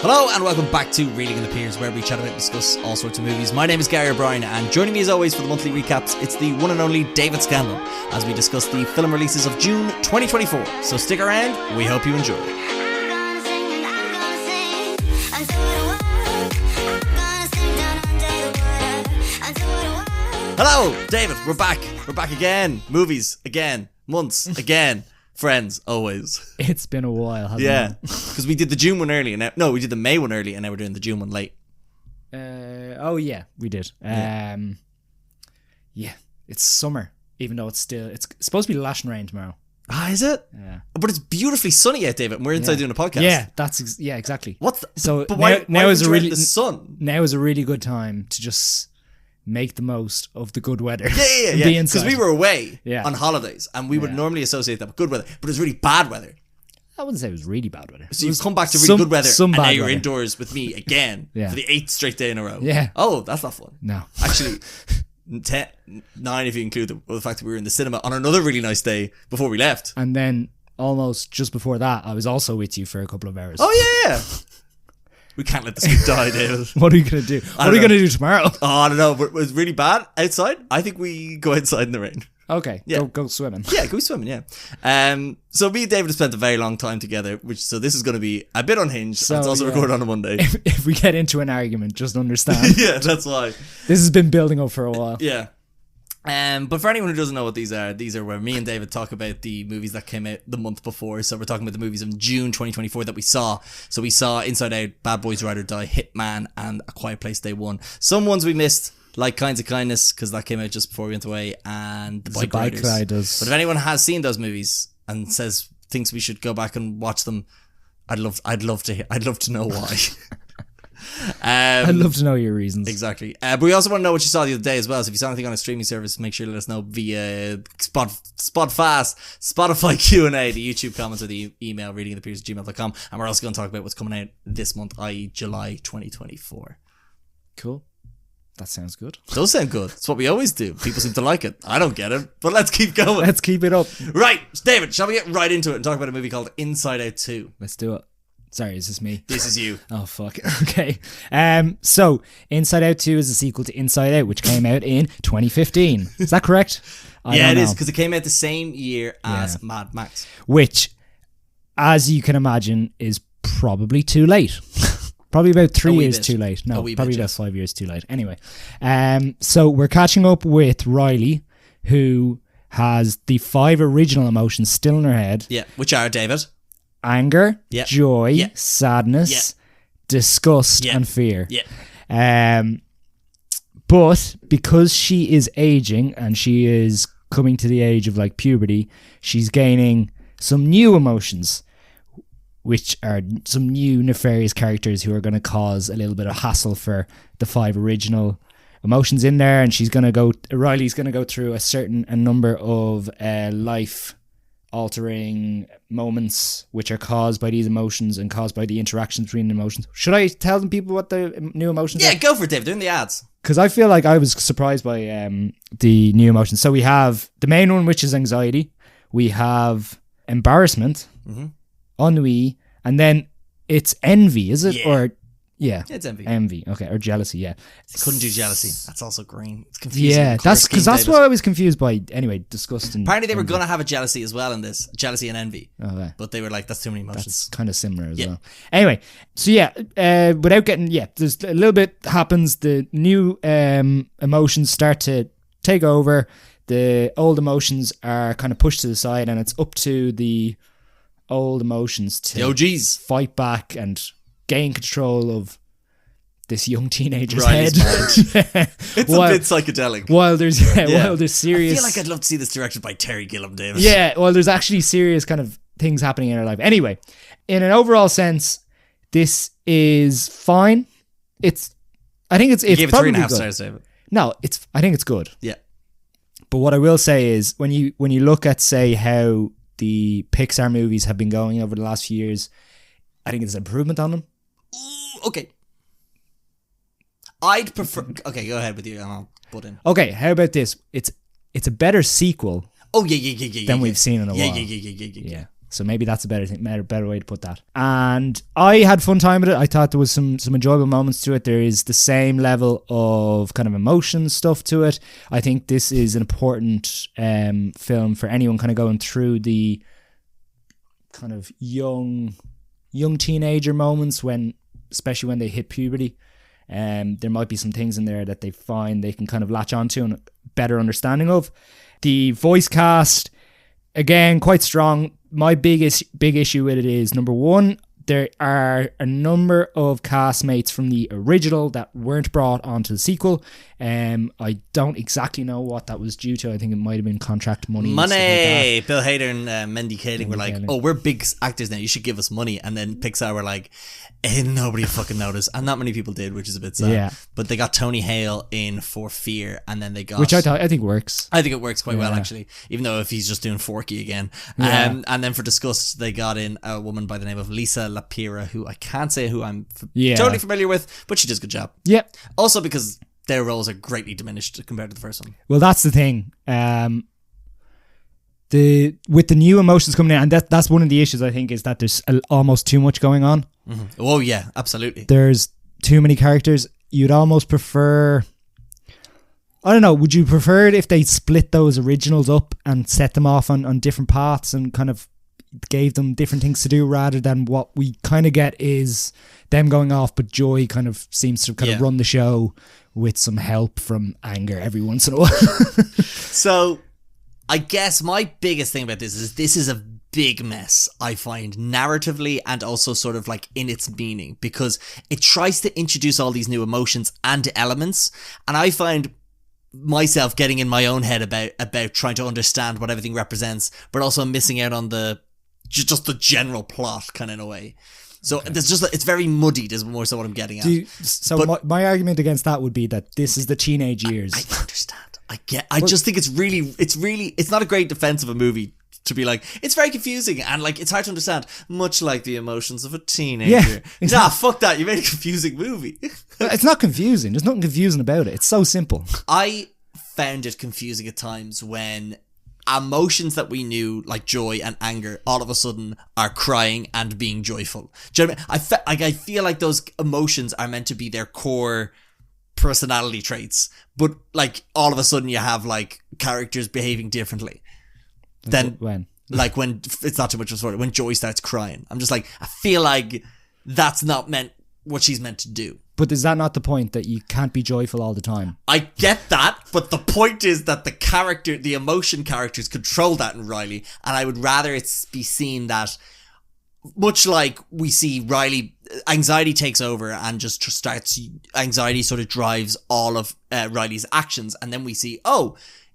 Hello and welcome back to Reeling in the Piers, where we chat about and discuss all sorts of movies. My name is Gary O'Brien, and joining me as always for the monthly recaps, it's the one and only David Scanlon, as we discuss the film releases of June 2024. So stick around, we hope you enjoy. Hello, David, we're back. We're back again. Movies, again. Months, again. Friends, always. It's been a while, hasn't it? Yeah, because we did the June one early, and we did the May one early, and now we're doing the June one late. Oh yeah, we did. Yeah, it's summer, even though it's supposed to be lashing rain tomorrow. Ah, is it? Yeah, but it's beautifully sunny out, David. And we're inside doing a podcast. Yeah, exactly. But why is the sun? Now is a really good time to just make the most of the good weather. Yeah. Because we were away on holidays, and we would normally associate that with good weather, but it was really bad weather. I wouldn't say it was really bad weather. So you've come back to really good weather, and now you're indoors with me again for the 8th straight day in a row. Yeah. Oh, that's not fun. No. Actually, 9 if you include the fact that we were in the cinema on another really nice day before we left. And then almost just before that, I was also with you for a couple of hours. Oh, yeah. We can't let the script die, David. What are you going to do? What are you going to do tomorrow? Oh, I don't know. But it was really bad outside. I think we go outside in the rain. Okay. Yeah. Go swimming. Yeah, go swimming, yeah. So me and David have spent a very long time together, so this is going to be a bit unhinged. So, and it's also recorded on a Monday. If we get into an argument, just understand. Yeah, that's why. This has been building up for a while. Yeah. But for anyone who doesn't know what these are where me and David talk about the movies that came out the month before. So we're talking about the movies in June 2024 that we saw. So we saw Inside Out, Bad Boys Ride or Die, Hitman, and A Quiet Place Day 1. Some ones we missed, like Kinds of Kindness, because that came out just before we went away, and The Bike Riders. But if anyone has seen those movies and thinks we should go back and watch them, I'd love to know why. I'd love to know your reasons. Exactly. But we also want to know what you saw the other day as well. So if you saw anything on a streaming service, make sure to let us know via Spotify Q&A, the YouTube comments, or the email readingthepiers@gmail.com. And we're also going to talk about what's coming out this month, i.e. July 2024. Cool. That sounds good. It does sound good. It's what we always do. People seem to like it. I don't get it, but let's keep going. Let's keep it up. Right, David, shall we get right into it and talk about a movie called Inside Out 2? Let's do it. Sorry, is this me? This is you. Oh, fuck. Okay. So, Inside Out 2 is a sequel to Inside Out, which came out in 2015. Is that correct? Yeah, it is, because it came out the same year as Mad Max. Which, as you can imagine, is probably too late. Probably about 3 years too late. No, probably about 5 years too late. Anyway, so we're catching up with Riley, who has the 5 original emotions still in her head. Yeah, which are, David? Anger, joy, sadness, disgust, and fear. Yeah. But because she is aging and she is coming to the age of like puberty, she's gaining some new emotions, which are some new nefarious characters who are going to cause a little bit of hassle for the 5 original emotions in there. And Riley's going to go through a number of life-altering moments which are caused by these emotions and caused by the interaction between the emotions. Should I tell people what the new emotions are? Yeah, go for it, Dave. Doing the ads. Because I feel like I was surprised by the new emotions. So we have the main one, which is anxiety. We have embarrassment. Mm-hmm. Ennui, and then it's envy, is it? Yeah. Or it's envy. Envy, okay, or jealousy, yeah. Couldn't do jealousy. That's also green. It's confusing. Yeah, that's what I was confused by. Anyway, disgust and apparently they were going to have a jealousy as well in this, jealousy and envy. Okay. But they were like, that's too many emotions. That's kind of similar as well. Anyway, so without getting, there's a little bit happens. The new emotions start to take over. The old emotions are kind of pushed to the side, and it's up to the old emotions to the OGs fight back and gain control of this young teenager's head. It's a bit psychedelic. While there's serious. I feel like I'd love to see this directed by Terry Gilliam, David. Yeah, well, there's actually serious kind of things happening in her life. Anyway, in an overall sense, this is fine. I think it's you gave probably it 3.5 good. stars, David. No, I think it's good. Yeah. But what I will say is when you look at, say, how the Pixar movies have been going over the last few years, I think it's an improvement on them. Ooh, okay. I'd prefer... Okay, go ahead with you and I'll butt in. Okay, how about this? It's a better sequel than we've seen in a while. Yeah. So maybe that's a better way to put that. And I had fun time with it. I thought there was some enjoyable moments to it. There is the same level of kind of emotion stuff to it. I think this is an important film for anyone kind of going through the kind of young teenager moments, especially when they hit puberty. There might be some things in there that they find they can kind of latch onto and a better understanding of. The voice cast, again, quite strong. My big issue with it is, number one, there are a number of castmates from the original that weren't brought onto the sequel. I don't exactly know what that was due to. I think it might have been contract money. Like Bill Hader and Mindy Kaling were like, oh, we're big actors now, you should give us money. And then Pixar were like, nobody fucking noticed. And not many people did, which is a bit sad. Yeah. But they got Tony Hale in for Fear, and then they got... Which I think works. I think it works quite well, actually. Even though if he's just doing Forky again. Yeah. And then for Disgust, they got in a woman by the name of Lisa Lapira, who I can't say who I'm totally familiar with, but she does a good job. Yeah. Also because their roles are greatly diminished compared to the first one. Well, that's the thing. With the new emotions coming in, and that's one of the issues, I think, is that there's almost too much going on. Mm-hmm. Oh yeah, absolutely. There's too many characters. You'd almost prefer, I don't know, would you prefer it if they split those originals up and set them off on different paths and kind of gave them different things to do, rather than what we kind of get is them going off, but Joy kind of seems to kind of run the show with some help from Anger every once in a while. So I guess my biggest thing about this is a big mess, I find, narratively and also sort of like in its meaning, because it tries to introduce all these new emotions and elements, and I find myself getting in my own head about trying to understand what everything represents, but also missing out on just the general plot kind of in a way. So there's it's very muddied is more so what I'm getting at. My argument against that would be that this is the teenage years. I understand. I just think it's not a great defense of a movie to be like, it's very confusing and like it's hard to understand, much like the emotions of a teenager. Yeah, exactly. Nah, fuck that. You made a confusing movie. It's not confusing. There's nothing confusing about it. It's so simple. I found it confusing at times when emotions that we knew, like joy and anger, all of a sudden are crying and being joyful. Do you know what I mean? I feel like those emotions are meant to be their core personality traits, but like all of a sudden you have like characters behaving differently. Then when it's not too much of a story, when Joy starts crying, I'm just like, I feel like that's not meant what she's meant to do. But is that not the point, that you can't be joyful all the time? I get that, but the point is that the emotion characters control that in Riley, and I would rather it be seen that, much like we see Riley, anxiety takes over and just starts, anxiety sort of drives all of Riley's actions, and then we see,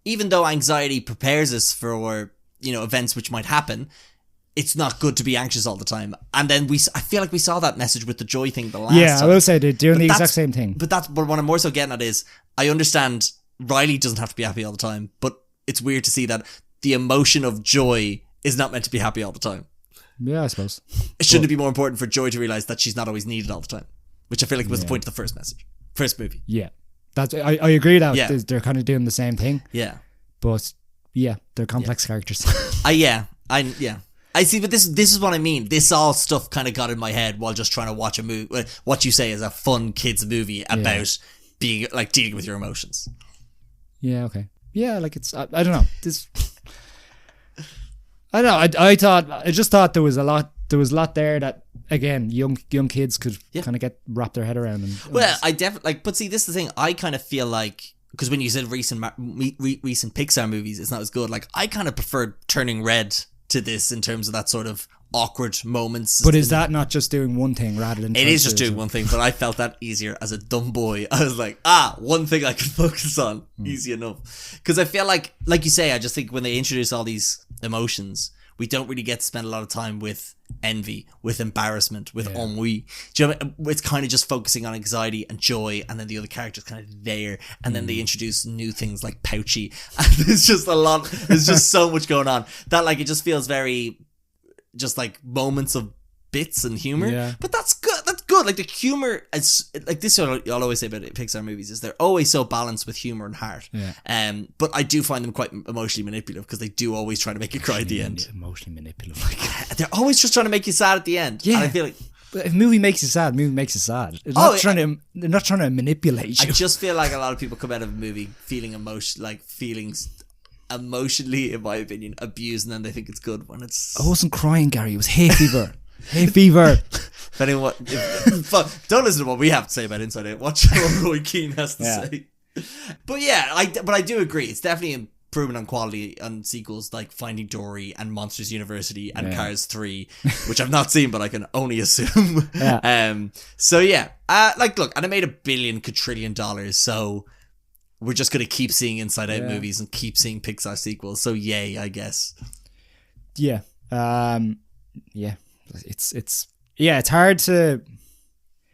even though anxiety prepares us for, events which might happen, it's not good to be anxious all the time. And then I feel like we saw that message with the joy thing the last time. Yeah, I will say they're doing the exact same thing. But what I'm more so getting at is, I understand Riley doesn't have to be happy all the time, but it's weird to see that the emotion of joy is not meant to be happy all the time. Yeah, I suppose. Shouldn't it be more important for Joy to realise that she's not always needed all the time? Which I feel like was the point of the first movie. Yeah. I agree that they're kind of doing the same thing. Yeah. But yeah, they're complex characters. I see, but this is what I mean. This all stuff kind of got in my head while just trying to watch a movie. What you say is a fun kids movie about being like dealing with your emotions. Yeah. Okay. Yeah. Like it's. I don't know. This. I don't know. I just thought there was a lot. There was a lot there that, again, young kids could kind of wrap their head around. I definitely but see, this is the thing. I kind of feel like, because when you said recent Pixar movies, it's not as good. Like, I kind of preferred Turning Red to this in terms of that sort of awkward moments. But is that not just doing one thing rather than... It is just doing one thing, but I felt that easier as a dumb boy. I was like, one thing I can focus on. Easy enough. Because I feel like you say, I just think when they introduce all these emotions, we don't really get to spend a lot of time with envy, with embarrassment, with ennui. Do you know what I mean? It's kind of just focusing on anxiety and joy, and then the other character's kind of there, and then they introduce new things like Pouchy, and there's just a lot, there's just so much going on that like it just feels very just like moments of bits and humor. But that's good. what? Like the humor is like this. Is what I'll always say about Pixar movies is they're always so balanced with humor and heart. Yeah. But I do find them quite emotionally manipulative because they do always try to make you cry at the end. Emotionally manipulative. They're always just trying to make you sad at the end. Yeah. And I feel like. But if a movie makes you sad, movie makes you sad. They're not trying to manipulate you. I just feel like a lot of people come out of a movie feeling emotionally, in my opinion, abused, and then they think it's good when it's. I wasn't crying, Gary. It was hay fever. Hay fever. Don't listen to what we have to say about Inside Out. Watch what Roy Keane has to say. But yeah, I do agree. It's definitely improvement on quality on sequels like Finding Dory and Monsters University and Cars 3, which I've not seen, but I can only assume. So yeah, look, and it made $1 quadrillion, so we're just gonna keep seeing Inside Out movies and keep seeing Pixar sequels. So yay, I guess. Yeah. It's hard to.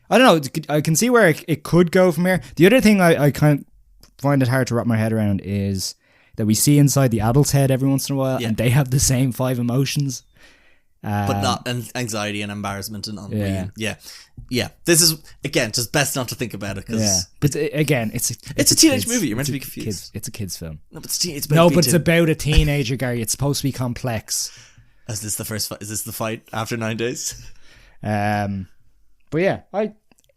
I don't know. I can see where it could go from here. The other thing I kind of find it hard to wrap my head around is that we see inside the adult's head every once in a while, and they have the same 5 emotions. But not anxiety and embarrassment and ennui. Yeah. This is, again, just best not to think about it. But again, it's a teenage movie. You're meant to be confused. It's a kid's film. No, but it's about a teenager, Gary. It's supposed to be complex. Is this the first fight? Is this the fight after 9 days? But yeah,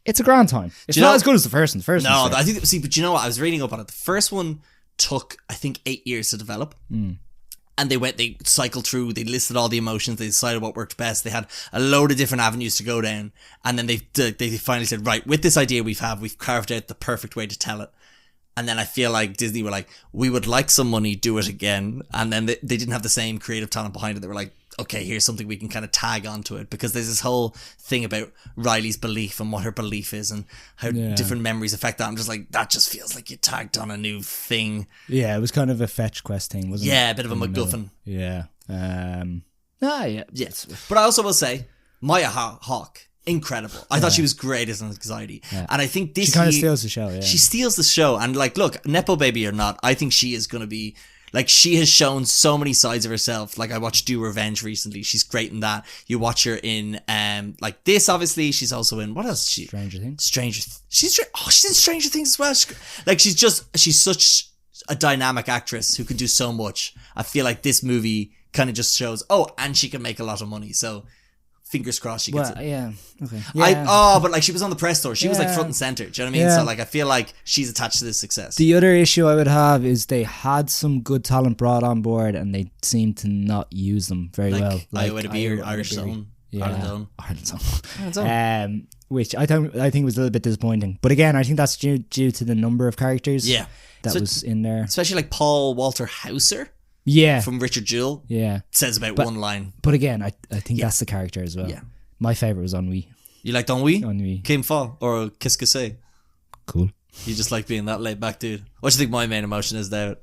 it's a grand time. It's not as good as the first one. I think. See, but you know what? I was reading up on it. The first one took, I think, 8 years to develop. And they cycled through, they listed all the emotions, they decided what worked best, they had a load of different avenues to go down, and then they finally said, right, with this idea we've carved out the perfect way to tell it. And then I feel like Disney were like, we would like some money, do it again. And then they didn't have the same creative talent behind it. They were like, okay, here's something we can kind of tag onto it, because there's this whole thing about Riley's belief and what her belief is and how different memories affect that. I'm just like, that just feels like you tagged on a new thing. Yeah, it was kind of a fetch quest thing, wasn't it? Yeah, a bit of a MacGuffin. Yeah. Yes. But I also will say, Maya Hawke, incredible. I thought she was great as an anxiety. And I think this... She kind of steals the show, yeah. She steals the show. And like, look, Nepo Baby or not, I think she is going to be... Like, she has shown so many sides of herself. Like, I watched Do Revenge recently. She's great in that. You watch her in, like this, obviously. She's also in, what else is she? Stranger Things. She's in Stranger Things as well. She's such a dynamic actress who can do so much. I feel like this movie kind of just shows, and she can make a lot of money. So, fingers crossed she gets it. Yeah, okay. Yeah. But like, she was on the press tour. She was like front and center. Do you know what I mean? Yeah. So like, I feel like she's attached to this success. The other issue I would have is they had some good talent brought on board and they seem to not use them very well. Like Iowa to be Irish Zone. Ireland Zone. Which I think was a little bit disappointing. But again, I think that's due to the number of characters that was in there. Especially like Paul Walter Hauser. Yeah. From Richard Jewell. Yeah. Says about one line. But again, I think that's the character as well. Yeah. My favourite was Ennui. You liked Ennui? Ennui. Kim Fall or Qu'est-ce que c'est? Cool. You just like being that laid back dude. What do you think my main emotion is there?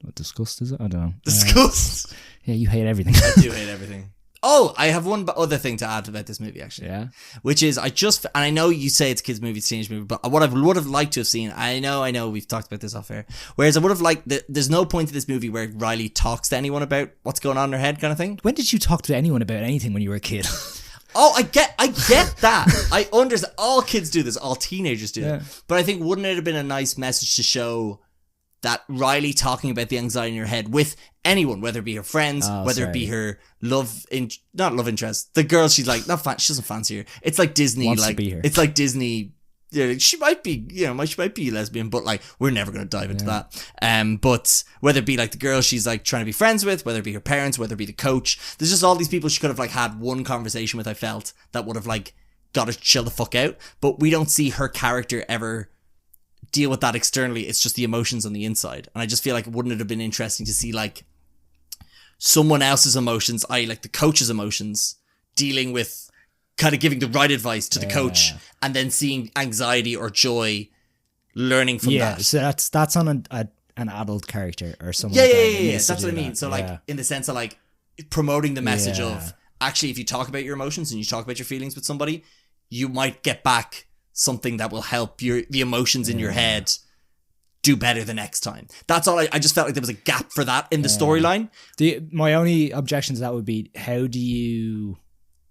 What, disgust, is it? I don't know. Disgust? Yeah, you hate everything. I do hate everything. Oh, I have one other thing to add about this movie, actually. Yeah. Which is, and I know you say it's a kid's movie, it's a teenage movie, but what I would have liked to have seen, I know, we've talked about this off air, whereas I would have liked, there's no point to this movie where Riley talks to anyone about what's going on in her head kind of thing. When did you talk to anyone about anything when you were a kid? Oh, I get that. I understand. All kids do this, all teenagers do it. But I think, wouldn't it have been a nice message to show that Riley talking about the anxiety in her head with anyone, whether it be her friends, it be her not love interest, the girl she's like, she doesn't fancy her. It's like Disney, wants to be her. It's like Disney. Yeah, she might be, she might be lesbian, but like, we're never going to dive into that. But whether it be like the girl she's like trying to be friends with, whether it be her parents, whether it be the coach, there's just all these people she could have like had one conversation with, I felt, that would have like got her to chill the fuck out. But we don't see her character ever deal with that externally. It's just the emotions on the inside. And I just feel like, wouldn't it have been interesting to see like someone else's emotions, i.e. like the coach's emotions, dealing with kind of giving the right advice to the coach, and then seeing anxiety or joy, learning from that. Yeah, so that's on an adult character or someone. Yeah. That's what I mean. So like, in the sense of like promoting the message of, actually, if you talk about your emotions and you talk about your feelings with somebody, you might get back something that will help the emotions in your head do better the next time. That's all. I just felt like there was a gap for that in the storyline. My only objection to that would be, how do you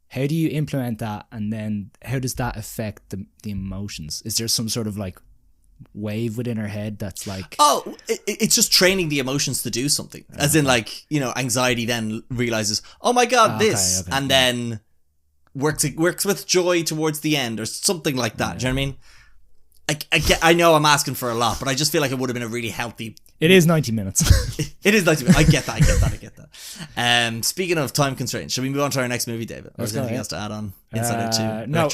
how do you implement that, and then how does that affect the emotions? Is there some sort of like wave within her head that's like, it's just training the emotions to do something, as in like, you know, anxiety then realizes, oh my god, this, and then works with joy towards the end or something like that. Do you know what I mean? I know I'm asking for a lot, but I just feel like it would have been a really healthy. It is 90 minutes. It is 90 minutes. I get that. Speaking of time constraints, should we move on to our next movie, David? Or is there anything else to add on Inside Out 2? No,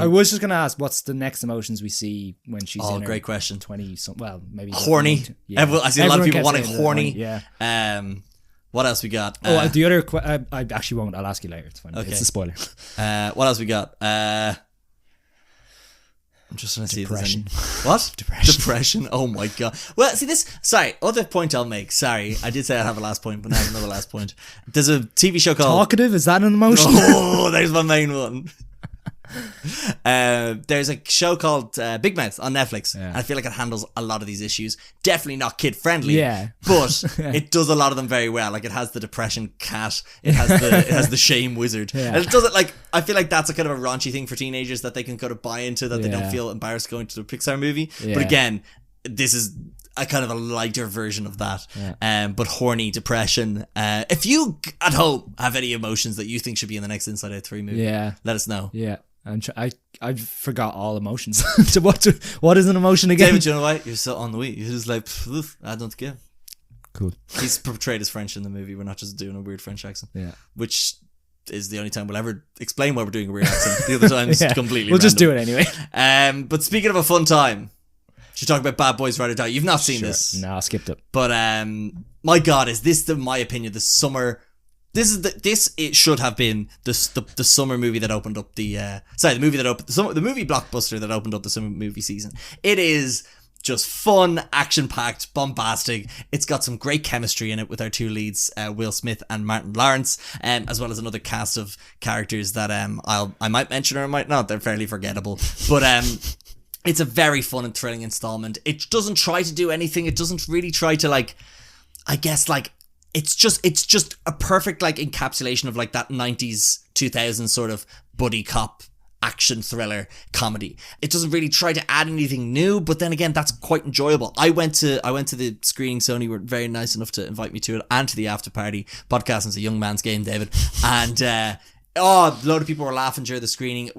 I was just going to ask, what's the next emotions we see when she's in her great question. 20 something, well, maybe horny. Yeah. I see a lot of people wanting horny. Yeah. What else we got? The other I actually won't. I'll ask you later. It's fine. Okay. It's a spoiler. What else we got? I'm just trying to see Depression. What? Depression. Oh my god. Well, see this. Sorry. Other point I'll make. Sorry, I did say I'd have a last point, but now I have another last point. There's a TV show called Talkative. Is that an emotion? Oh, there's my main one. There's a show called Big Mouth on Netflix, and I feel like it handles a lot of these issues. Definitely not kid friendly, but it does a lot of them very well. Like, it has the depression cat, it has the shame wizard, and it does it like, I feel like that's a kind of a raunchy thing for teenagers that they can kind of buy into, that they don't feel embarrassed going to a Pixar movie. But again, this is a kind of a lighter version of that. But horny depression. If you at home have any emotions that you think should be in the next Inside Out 3 movie, let us know. I forgot all emotions. So what is an emotion again? David, you know why? You're so on the way. You're just like, I don't care. Cool. He's portrayed as French in the movie. We're not just doing a weird French accent. Yeah. Which is the only time we'll ever explain why we're doing a weird accent. The other times, completely We'll random. just do it anyway. But speaking of a fun time, should talk about Bad Boys Ride or Die. You've not seen this. No, I skipped it. But my God, is this, in my opinion, the summer... It should have been the summer movie that opened up the movie blockbuster that opened up the summer movie season. It is just fun, action packed, bombastic. It's got some great chemistry in it with our two leads, Will Smith and Martin Lawrence, as well as another cast of characters that I might mention or I might not. They're fairly forgettable, but it's a very fun and thrilling installment. It doesn't try to do anything. It doesn't really try to it's just a perfect like encapsulation of like that 90s 2000s sort of buddy cop action thriller comedy. It doesn't really try to add anything new, but then again, that's quite enjoyable. I went to the screening. Sony were very nice enough to invite me to it and to the after party. Podcasting's a young man's game, David, and a load of people were laughing during the screening.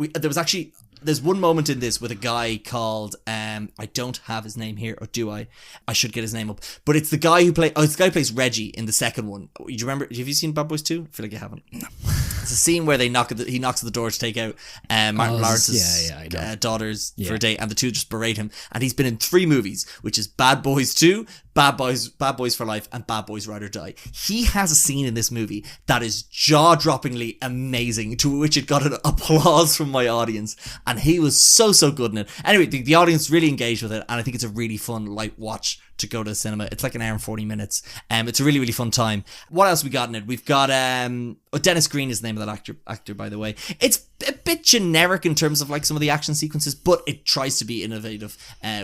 There's one moment in this with a guy called I don't have his name here, or do I? I should get his name up. But it's the guy who plays Reggie in the second one. Do you remember? Have you seen Bad Boys 2? I feel like you haven't. No. It's a scene where he knocks at the door to take out Martin Lawrence's daughters for a date, and the two just berate him. And he's been in 3 movies, which is Bad Boys 2, Bad Boys for Life, and Bad Boys Ride or Die. He has a scene in this movie that is jaw-droppingly amazing, to which it got an applause from my audience, and he was so good in it. Anyway, the audience really engaged with it, and I think it's a really fun light watch to go to the cinema. It's like an hour and 40 minutes. It's a really, really fun time. What else we got in it? We've got Dennis Green is the name of that actor, by the way. It's a bit generic in terms of like some of the action sequences, but it tries to be innovative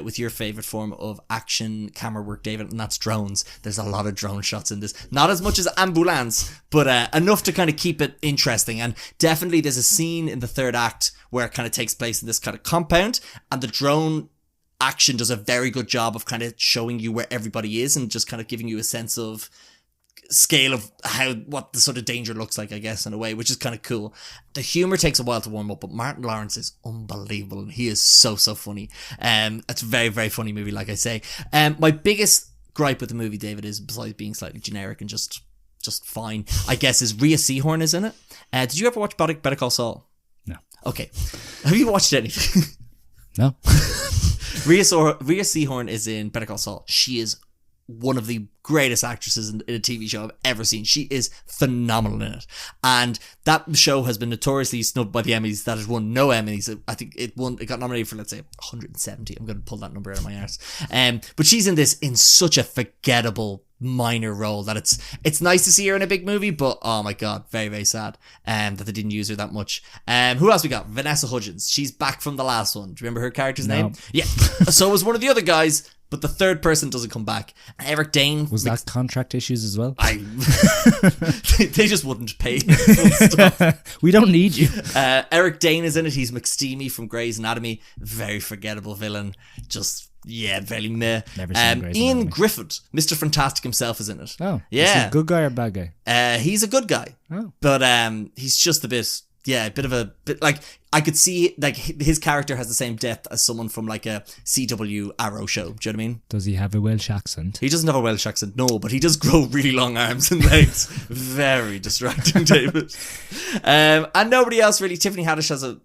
with your favorite form of action camera work, David, and that's drones. There's a lot of drone shots in this. Not as much as Ambulance, but enough to kind of keep it interesting. And definitely there's a scene in the third act where it kind of takes place in this kind of compound, and the drone action does a very good job of kind of showing you where everybody is and just kind of giving you a sense of scale of what the sort of danger looks like, I guess, in a way, which is kind of cool. The humor takes a while to warm up, but Martin Lawrence is unbelievable, and he is so funny. It's a very, very funny movie, like I say. My biggest gripe with the movie, David, is, besides being slightly generic and just fine, I guess, is Rhea Seehorn is in it. Did you ever watch Better Call Saul? No. Okay. Have you watched anything? No. Rhea Seehorn is in Better Call Saul. She is one of the greatest actresses in a TV show I've ever seen. She is phenomenal in it. And that show has been notoriously snubbed by the Emmys. That has won no Emmys. I think it got nominated for, let's say, 170. I'm going to pull that number out of my arse. But she's in this in such a forgettable minor role that it's nice to see her in a big movie, but oh my god, very, very sad that they didn't use her that much. Who else we got? Vanessa Hudgens. She's back from the last one. Do you remember her character's name? Yeah. So was one of the other guys, but the third person doesn't come back. Eric Dane was that contract issues as well. They just wouldn't pay stuff. We don't need you. Eric Dane is in it. He's McSteamy from Grey's Anatomy. Very forgettable villain. Just very meh. Never seen Grey's Ian Anatomy. Griffith, Mr. Fantastic himself, is in it. Oh, yeah. Is he a good guy or a bad guy? He's a good guy. Oh, but he's just a bit of a bit like, I could see like his character has the same depth as someone from like a CW Arrow show. Do you know what I mean? Does he have a Welsh accent? He doesn't have a Welsh accent, no, but he does grow really long arms and legs. Very distracting, David. And nobody else really. Tiffany Haddish has a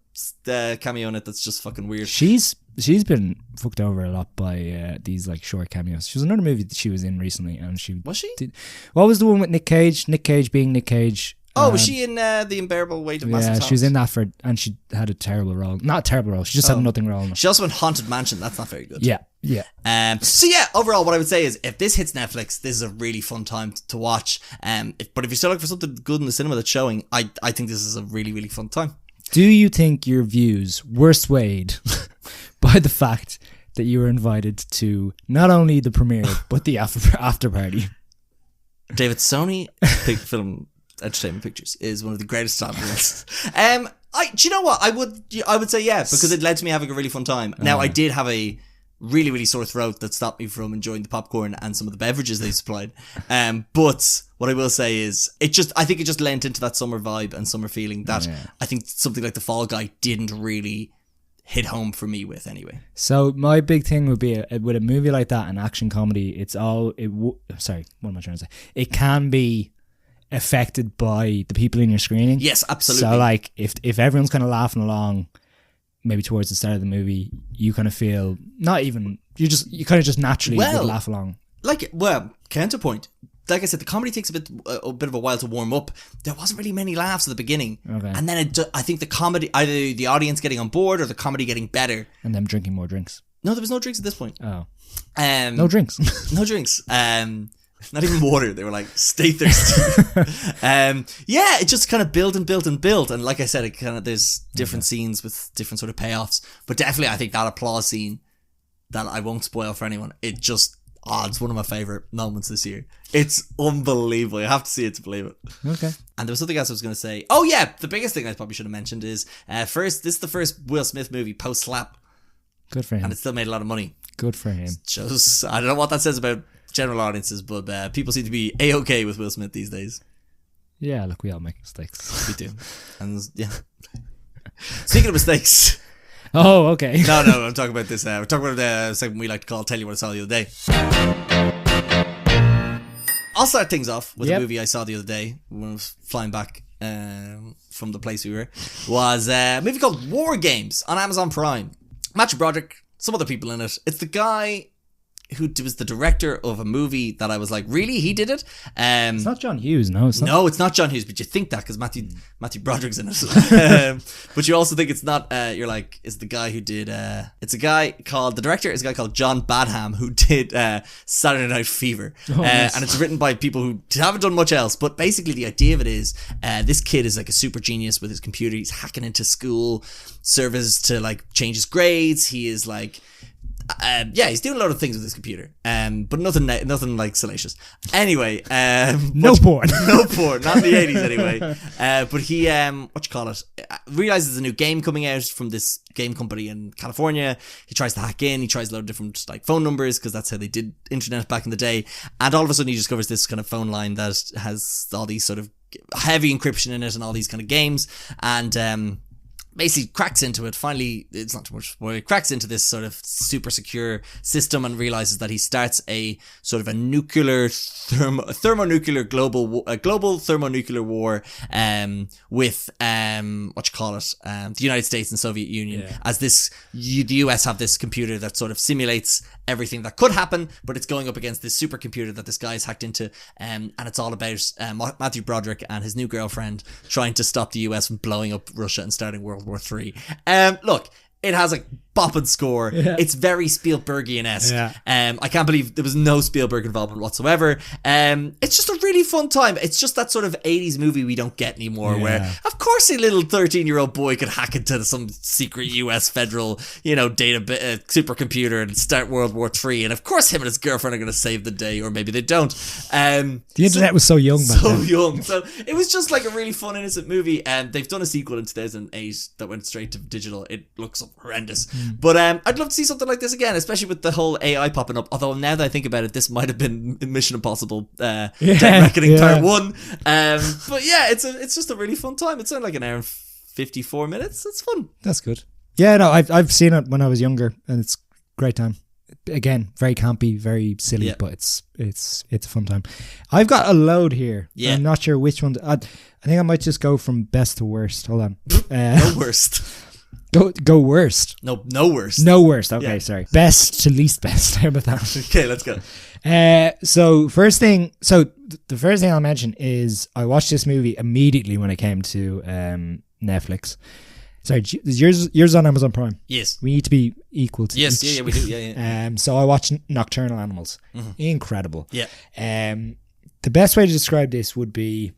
cameo in it that's just fucking weird. She's been fucked over a lot by these like short cameos. She was another movie that she was in recently, and was she? What was the one with Nick Cage? Nick Cage being Nick Cage. Oh, was she in The Unbearable Weight of Massive Talent? Yeah, she was in that and she had a terrible role. Not a terrible role, she just had nothing role in it. She also went Haunted Mansion, that's not very good. Yeah. So yeah, overall what I would say is if this hits Netflix, this is a really fun time to watch. But if you're still looking for something good in the cinema that's showing, I think this is a really, really fun time. Do you think your views were swayed by the fact that you were invited to not only the premiere, but the after party? David, Sony Film Entertainment Pictures is one of the greatest establishments. Do you know what? I would say yeah, because it led to me having a really fun time. Now, I did have a really, really sore throat that stopped me from enjoying the popcorn and some of the beverages they supplied. But what I will say is, I think it just lent into that summer vibe and summer feeling that I think something like The Fall Guy didn't really hit home for me with anyway. So my big thing would be with a movie like that, an action comedy, sorry, what am I trying to say? It can be affected by the people in your screening. Yes, absolutely. So like if everyone's kind of laughing along maybe towards the start of the movie, you kind of feel you kind of just naturally would laugh along. Counterpoint. Like I said, the comedy takes a bit of a while to warm up. There wasn't really many laughs at the beginning. Okay. And then I think the comedy, either the audience getting on board or the comedy getting better. And them drinking more drinks. No, there was no drinks at this point. Oh. No drinks. No drinks. Not even water. They were like, stay thirsty. It just kind of built and built and built. And like I said, there's different scenes with different sort of payoffs. But definitely, I think that applause scene that I won't spoil for anyone, it's one of my favourite moments this year. It's unbelievable. You have to see it to believe it. Okay. And there was something else I was going to say. Oh yeah, the biggest thing I probably should have mentioned is this is the first Will Smith movie post-slap. Good for him. And it still made a lot of money. Good for him. Shows, I don't know what that says about general audiences, but people seem to be a-okay with Will Smith these days. Yeah, look, we all make mistakes. We do. And yeah. Speaking of mistakes. Oh, okay. No, I'm talking about this. We're talking about the segment we like to call Tell You What I Saw the Other Day. I'll start things off with a movie I saw the other day when I was flying back from the place we were. Was a movie called War Games on Amazon Prime. Matthew Broderick, some other people in it. It's the guy who was the director of a movie that I was like, really? He did it? It's not John Hughes, no. No, it's not John Hughes, but you think that because Matthew Broderick's in it. But you also think it's not, you're like, it's the guy who did, the director is a guy called John Badham who did Saturday Night Fever. Nice. And it's written by people who haven't done much else. But basically the idea of it is, this kid is like a super genius with his computer. He's hacking into school servers to like change his grades. He is like, he's doing a lot of things with his computer, but nothing like salacious. Anyway, no porn, not in the 80s anyway. But he, realizes there's a new game coming out from this game company in California. He tries to hack in. He tries a lot of different like phone numbers because that's how they did internet back in the day. And all of a sudden, he discovers this kind of phone line that has all these sort of heavy encryption in it and all these kind of games. And basically cracks into it. Finally, it's not too much spoiler. Cracks into this sort of super secure system and realizes that he starts a sort of a nuclear thermonuclear global thermonuclear war with the United States and Soviet Union. As the US have this computer that sort of simulates everything that could happen, but it's going up against this supercomputer that this guy's hacked into, and it's all about Matthew Broderick and his new girlfriend trying to stop the US from blowing up Russia and starting World War III. Look, it has a bopping score. Yeah. It's very Spielbergian-esque. Yeah. I can't believe there was no Spielberg involvement whatsoever. It's just a really fun time. It's just that sort of 80s movie we don't get anymore, where of course a little 13-year-old boy could hack into some secret US federal, data supercomputer and start World War III, and of course him and his girlfriend are going to save the day, or maybe they don't. The internet was so young back then. Young. So it was just like a really fun, innocent movie, and they've done a sequel in 2008 that went straight to digital. It looks horrendous. But I'd love to see something like this again, especially with the whole AI popping up. Although now that I think about it, this might have been Mission Impossible Dead Reckoning Part 1. But yeah, it's just a really fun time. It's only like an hour and 54 minutes. It's fun. That's good. Yeah, no, I've seen it when I was younger, and it's a great time. Again, very campy, very silly, but it's a fun time. I've got a load here. Yeah. I'm not sure which one. I think I might just go from best to worst. Hold on. No worst. Go worst. No worst. No worst. Okay, sorry. Best to least best. How about that? Okay, let's go. So the first thing I'll mention is I watched this movie immediately when it came to Netflix. Sorry, yours on Amazon Prime. Yes. We need to be equal to Yes, each. yeah, we do. Yeah. So I watched Nocturnal Animals. Mm-hmm. Incredible. Yeah. The best way to describe this would be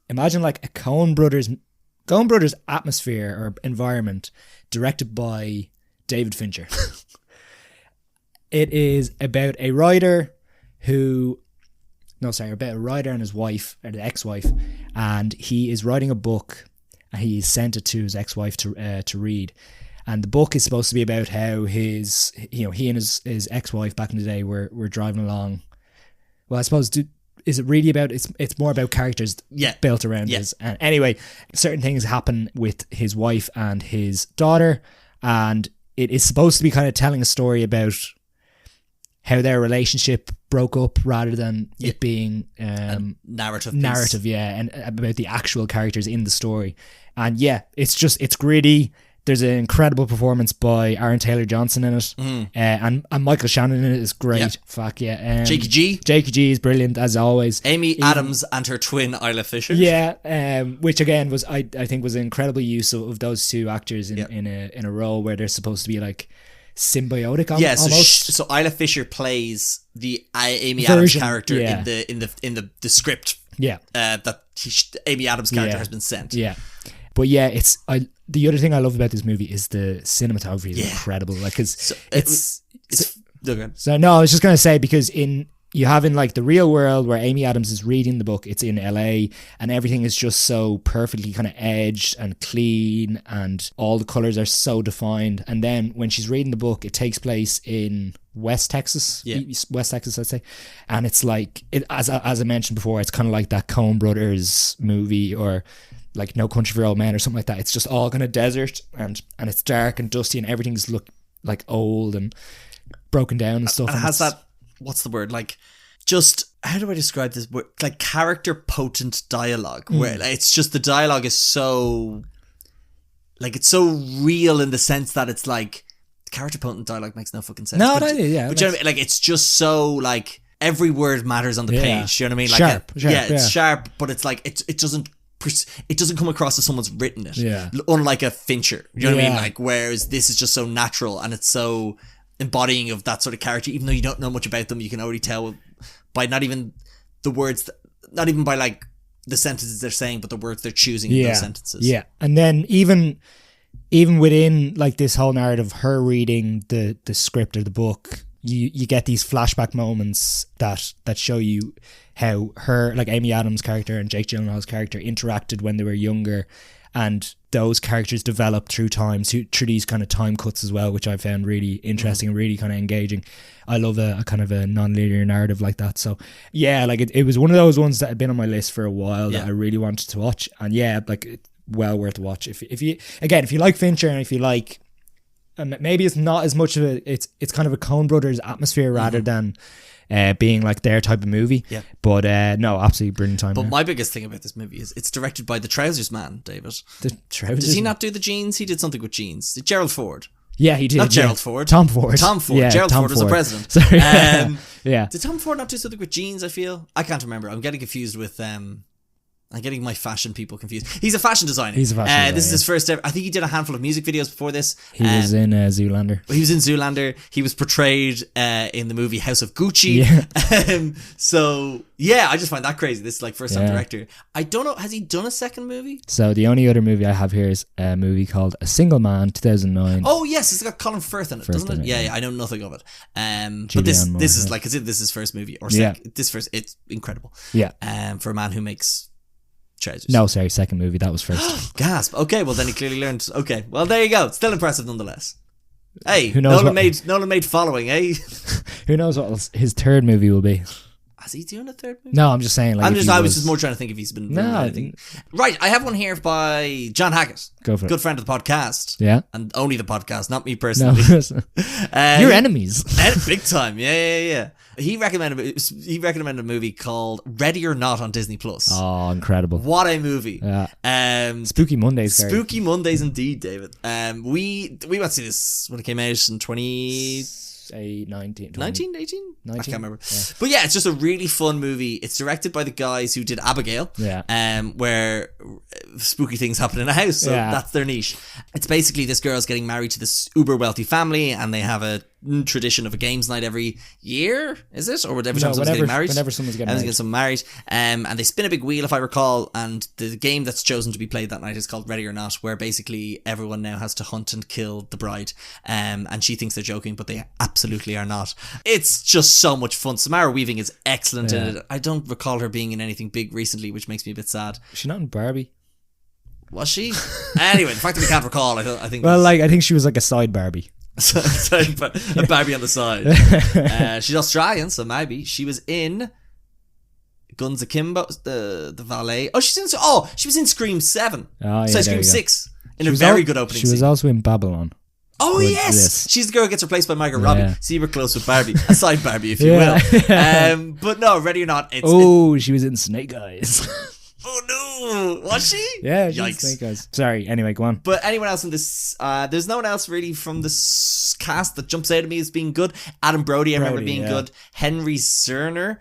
imagine like a Coen Brothers atmosphere or environment directed by David Fincher. It is about a writer about a writer and his wife, or the ex-wife, and he is writing a book, and he sent it to his ex-wife to read. And the book is supposed to be about how he and his ex-wife back in the day were driving along. Well, I suppose, is it really about, it's more about characters built around his. And anyway, certain things happen with his wife and his daughter, and it is supposed to be kind of telling a story about how their relationship broke up rather than it being narrative, and about the actual characters in the story. And it's gritty. There's an incredible performance by Aaron Taylor Johnson in it, and Michael Shannon in it is great. Yep. Fuck yeah, Jakey G is brilliant as always. Amy Adams and her twin Isla Fisher. Yeah, which again was I think was an incredible use of those two actors in a role where they're supposed to be like symbiotic almost. So Isla Fisher plays the Amy Adams character in the script. Yeah, that Amy Adams character has been sent. Yeah, but the other thing I love about this movie is the cinematography is incredible. Like, cause I was just gonna say, because you have in like the real world where Amy Adams is reading the book, it's in LA, and everything is just so perfectly kind of edged and clean, and all the colors are so defined. And then when she's reading the book, it takes place in West Texas, I'd say, and it's like as I mentioned before, it's kind of like that Coen Brothers movie, or like No Country for Old Men or something like that. It's just all kind of desert, and it's dark and dusty, and everything's look like old and broken down and stuff. And it has that, what's the word, like, just, how do I describe this word, like character potent dialogue, where it's just, the dialogue is so, like, it's so real in the sense that it's like, character potent dialogue makes no fucking sense. But you know what I mean? Like, it's just so, like, every word matters on the page. You know what I mean? Like, sharp. It's sharp, but it's like, it doesn't come across as someone's written it. Yeah. Unlike a Fincher. You know what I mean? Like, whereas this is just so natural, and it's so embodying of that sort of character, even though you don't know much about them, you can already tell by not even the words, not even by like the sentences they're saying, but the words they're choosing in those sentences. Yeah. And then even within like this whole narrative, her reading the script or the book, you get these flashback moments that show you how her, like Amy Adams' character and Jake Gyllenhaal's character interacted when they were younger, and those characters develop through time, through these kind of time cuts as well, which I found really interesting and really kind of engaging. I love a kind of a non-linear narrative like that. So yeah, like it was one of those ones that had been on my list for a while that I really wanted to watch, and like well worth a watch. If you like Fincher, and if you like, maybe it's not as much of it's kind of a Coen Brothers atmosphere rather than being like their type of movie. Yeah. But no, absolutely brilliant time. But my biggest thing about this movie is it's directed by the Trousers Man, David. The Trousers? Does he not do the jeans? He did something with jeans. Gerald Ford. Yeah, he did. Not Gerald Ford. Tom Ford. Yeah, Gerald Ford was the president. Sorry. Yeah. Did Tom Ford not do something with jeans, I feel? I can't remember. I'm getting confused with I'm getting my fashion people confused. He's a fashion designer. He's a fashion designer. This is his first ever. I think he did a handful of music videos before this. He was in Zoolander. He was in Zoolander. He was portrayed in the movie House of Gucci. Yeah. So, yeah, I just find that crazy. This is like first time director. I don't know. Has he done a second movie? So the only other movie I have here is a movie called A Single Man, 2009. Oh, yes. It's got Colin Firth in it, doesn't it? Yeah, I know nothing of it. But this is like, this is his first movie. Or it's incredible. Yeah. For a man who makes treasures. No, sorry, second movie. That was first. Gasp. Okay, well then he clearly learned. Okay, well there you go. Still impressive nonetheless. Hey, who knows Nolan made following, eh? Who knows what his third movie will be? Is he doing a third movie? No, I'm just saying. Like, I was just more trying to think if he's been doing anything. Right, I have one here by John Hackett. Go for it. Good friend of the podcast. Yeah. And only the podcast, not me personally. No. You're enemies. Big time. Yeah. He recommended a movie called Ready or Not on Disney Plus. Oh, incredible. What a movie. Yeah. Spooky Mondays. Spooky Mondays indeed, David. We went to see this when it came out in 19, 18? I can't remember. Yeah. But yeah, it's just a really fun movie. It's directed by the guys who did Abigail, where spooky things happen in a house, so that's their niche. It's basically this girl's getting married to this uber wealthy family, and they have a tradition of a games night every year, is it? Or every time someone's getting married? Whenever someone's getting married. And they spin a big wheel, if I recall, and the game that's chosen to be played that night is called Ready or Not, where basically everyone now has to hunt and kill the bride. And she thinks they're joking, but they absolutely are not. It's just so much fun. Samara Weaving is excellent in it. I don't recall her being in anything big recently, which makes me a bit sad. She's not in Barbie. Was she? Anyway, the fact that we can't recall, I think. Well, I think she was like a side Barbie. A Barbie on the side. She's Australian, so maybe. She was in Guns Akimbo, the valet. She was in Scream 7. Scream 6 in a very good opening scene. She was also in Babylon. Oh yes, she's the girl who gets replaced by Margot Robbie. See, we're close with Barbie, a side Barbie, if you will. But no, Ready or Not. She was in Snake Eyes. Oh no, was she? Yeah, yikes. Snake Eyes. Sorry. Anyway, go on. But anyone else in this? There's no one else really from this cast that jumps out at me as being good. Adam Brody, I remember being good. Henry Cerner,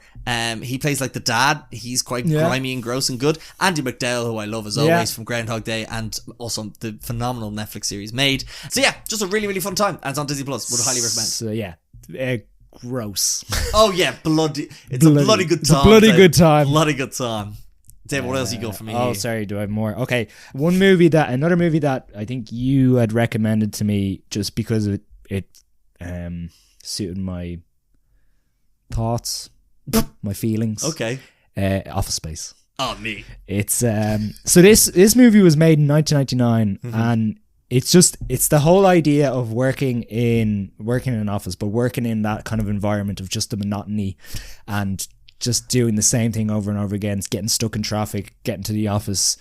he plays like the dad. He's quite grimy and gross and good. Andy McDowell, who I love as always from Groundhog Day, and also the phenomenal Netflix series Made. So yeah, just a really really fun time, and it's on Disney Plus. Would highly recommend. So gross. Oh yeah, bloody. It's a bloody good time. It's a bloody good time. Bloody good time. Dave, what else you got for me? Oh, sorry, do I have more? Okay, another movie that I think you had recommended to me just because it suited my thoughts, my feelings. Okay. Office Space. Oh, me. It's so this movie was made in 1999, and it's the whole idea of working in an office, but working in that kind of environment of just the monotony and just doing the same thing over and over again. It's getting stuck in traffic, getting to the office.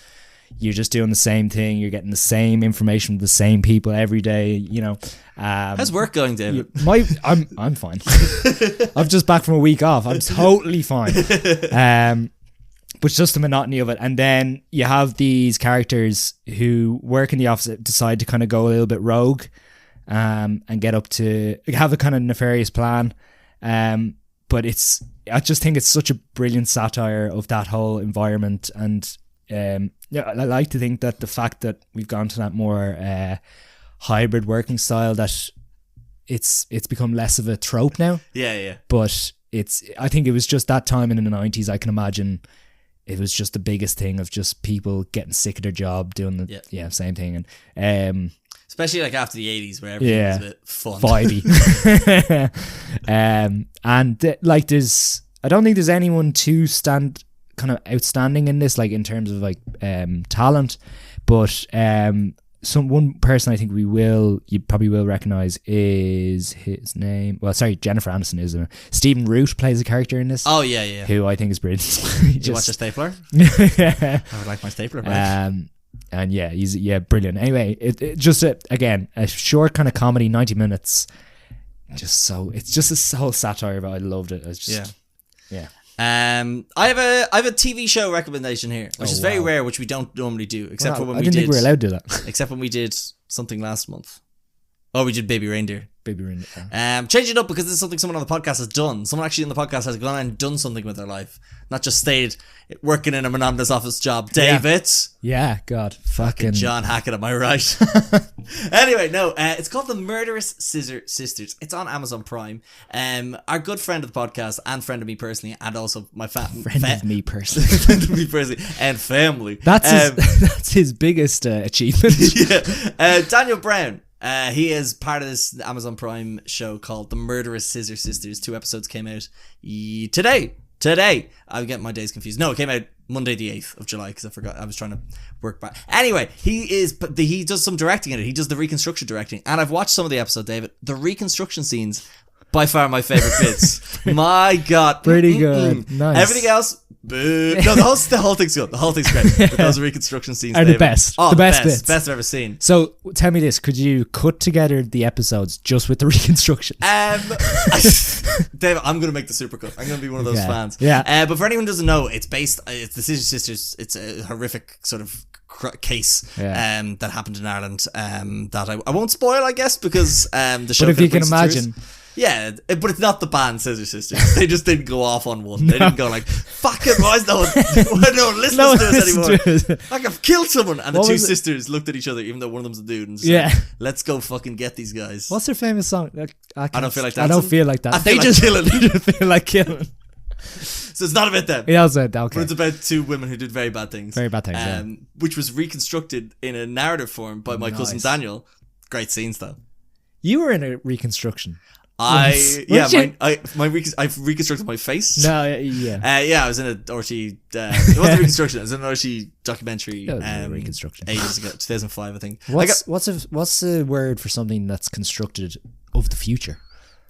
You're just doing the same thing. You're getting the same information from the same people every day. You know. How's work going, David? I'm fine. I'm just back from a week off. I'm totally fine. But it's just the monotony of it. And then you have these characters who work in the office, decide to kind of go a little bit rogue, and get up to have a kind of nefarious plan. But I just think it's such a brilliant satire of that whole environment, and I like to think that the fact that we've gone to that more hybrid working style, that it's become less of a trope now. Yeah. But I think it was just that time in the 90s. I can imagine it was just the biggest thing of just people getting sick of their job, doing the same thing, and especially like after the 80s where everything was a bit fun. Vibey. I don't think there's anyone too kind of outstanding in this, like in terms of like talent, but one person I think you probably will recognize is his name. Well, sorry, Jennifer Aniston is. Stephen Root plays a character in this. Oh yeah. Who I think is brilliant. You watch a stapler? I would like my stapler back. And yeah, he's brilliant. Anyway, it just again a short kind of comedy, 90 minutes. It's just a whole satire, but I loved it. It's just I have a TV show recommendation here, which is very rare, which we don't normally do, except for when we did. I didn't think we were allowed to do that. Except when we did something last month. Oh, we did Baby Reindeer. Baby Reindeer. Change it up because this is something someone on the podcast has done. Someone actually on the podcast has gone and done something with their life, not just stayed working in a monotonous office job. David. Yeah, God, fucking John Hackett, am I right? Anyway, no, it's called The Murderous Scissor Sisters. It's on Amazon Prime. Our good friend of the podcast and friend of me personally, and also my friend of me personally, friend of me personally, and family. That's his biggest achievement. Yeah, Daniel Brown. He is part of this Amazon Prime show called The Murderous Scissor Sisters. 2 episodes came out today. I'm getting my days confused. No, it came out Monday the 8th of July because I forgot. I was trying to work back. Anyway, he does some directing in it. He does the reconstruction directing. And I've watched some of the episode, David. The reconstruction scenes, by far my favourite bits. My God. Pretty good. Nice. Everything else, boo. No, the whole thing's good. The whole thing's great. But those reconstruction scenes are the best. Oh, the best bits. Best I've ever seen. So tell me this: could you cut together the episodes just with the reconstructions? David, I'm gonna make the supercut. I'm gonna be one of those fans. Yeah. But for anyone who doesn't know, it's the Scissor Sisters. It's a horrific sort of case that happened in Ireland. That I won't spoil, I guess, because the show. But if you can imagine. Yeah, but it's not the band Scissor Sisters. They just didn't go off on one. They didn't go like, fucking, why no one listens to us anymore? Like, I've killed someone. And the two sisters looked at each other, even though one of them's a dude, and said, let's go fucking get these guys. What's their famous song? I don't feel like that. I don't feel like that. They just feel like killing. So it's not about them. Yeah, okay. But it's about 2 women who did very bad things. Very bad things, which was reconstructed in a narrative form by my cousin Daniel. Great scenes, though. You were in a reconstruction. I've reconstructed my face. No, yeah. I was in a Orty. It wasn't reconstruction. It was an Orty documentary. Reconstruction. Ages ago, 2005, I think. What's a word for something that's constructed of the future?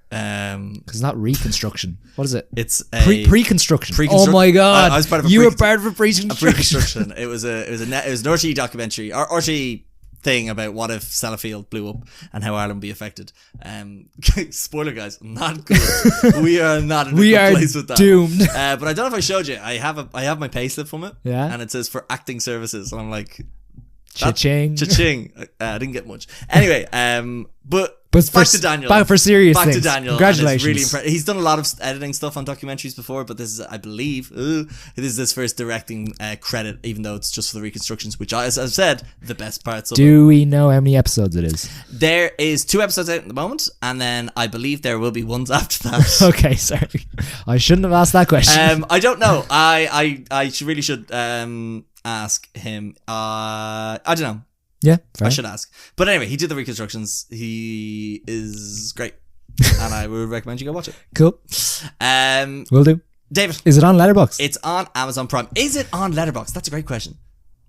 Because it's not reconstruction. What is it? It's pre-construction. Oh my God! I was part of you were part of a pre-construction. It was an Orty documentary. Orty thing about what if Sellafield blew up and how Ireland would be affected. Spoiler, guys, not good. We are not in a good place with that. Doomed. But I don't know if I showed you. I have my payslip from it. Yeah. And it says for acting services, and I'm like, cha-ching. I didn't get much. Anyway, but back to Daniel. Back for serious Back things. to Daniel. Congratulations. Really he's done a lot of editing stuff on documentaries before, but this is, I believe, this is his first directing credit, even though it's just for the reconstructions, which, as I've said, the best parts of it. Do we know how many episodes it is? There is 2 episodes out at the moment, and then I believe there will be ones after that. Okay, sorry. I shouldn't have asked that question. I don't know. I really should ask him. I don't know. Yeah, fair. I should ask. But anyway, he did the reconstructions. He is great. And I would recommend you go watch it. Cool. Will do. David. Is it on Letterboxd? It's on Amazon Prime. Is it on Letterboxd? That's a great question.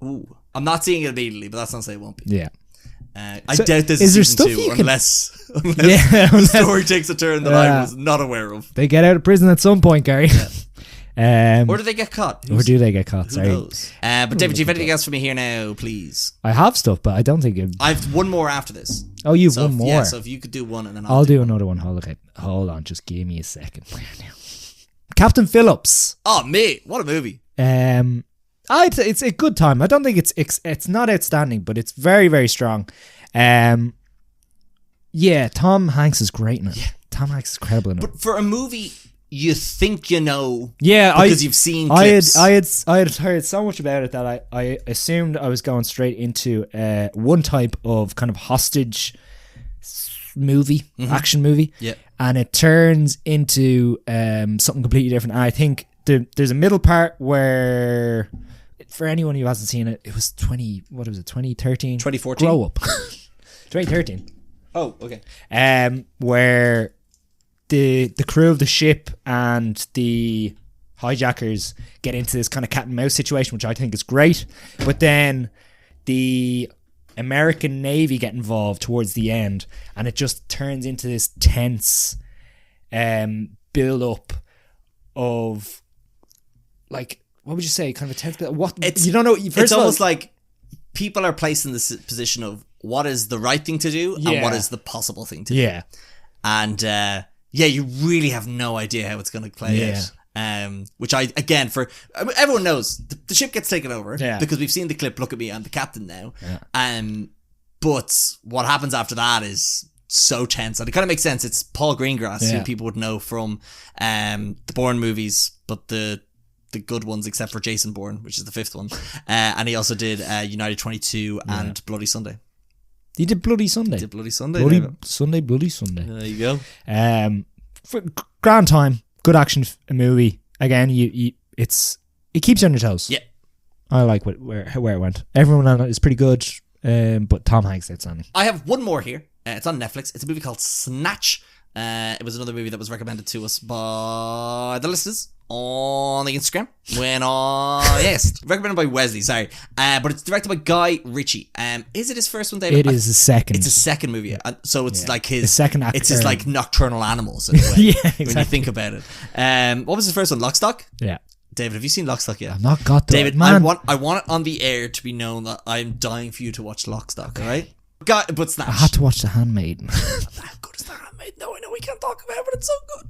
Ooh. I'm not seeing it immediately, but that's not to say it won't be. Yeah. I doubt this is season 2 unless the story takes a turn that I was not aware of. They get out of prison at some point, Gary. Yeah. Or do they get caught? Or do they get caught? Sorry. Who knows? But David, do you have anything else for me here now, please? I have stuff, but I don't think I have one more after this. Oh, you've one more? Yeah, so if you could do one and then I'll do another one. Hold on, just give me a second. Captain Phillips. Oh, mate, what a movie. It's a good time. I don't think it's not outstanding, but it's very, very strong. Yeah, Tom Hanks is great in it. Yeah. Tom Hanks is incredible in it. But for a movie, you think you know, because you've seen clips. I had heard so much about it that I assumed I was going straight into one type of kind of hostage movie, action movie, and it turns into something completely different. And I think there's a middle part where, for anyone who hasn't seen it, it was 2013? 2014? Grow up. 2013. Oh, okay. Where the crew of the ship and the hijackers get into this kind of cat and mouse situation, which I think is great. But then the American Navy get involved towards the end, and it just turns into this tense build up of, like, what would you say? Kind of a tense build. What you don't know. It's almost like people are placed in this position of what is the right thing to do and what is the possible thing to do. Yeah. And you really have no idea how it's going to play out. Which everyone knows the ship gets taken over because we've seen the clip. Look at me, I'm the captain now. But what happens after that is so tense, and it kind of makes sense. It's Paul Greengrass, who people would know from the Bourne movies, but the good ones, except for Jason Bourne, which is the 5th one. And he also did United 22 and Bloody Sunday. He did Bloody Sunday. Bloody Sunday. Bloody Sunday. There you go. Grand time, good action movie. Again, it keeps you on your toes. Yeah, I like where it went. Everyone on it is pretty good, but Tom Hanks outstanding. I have one more here. It's on Netflix. It's a movie called Snatch. It was another movie that was recommended to us by the listeners on the Instagram. Recommended by Wesley, sorry. But it's directed by Guy Ritchie. Is it his first one, David? It is the second. It's a second movie. So it's like his second actor. It's his like Nocturnal Animals in a way. Exactly. When you think about it. What was his first one? Lock, Stock? Yeah. David, have you seen Lock, Stock yet? I've not got that. David, man. I want it on the air to be known that I'm dying for you to watch Lock, Stock, alright? But Snatch. I had to watch The Handmaiden. How good is The Handmaiden? No, I know we can't talk about it, but it's so good.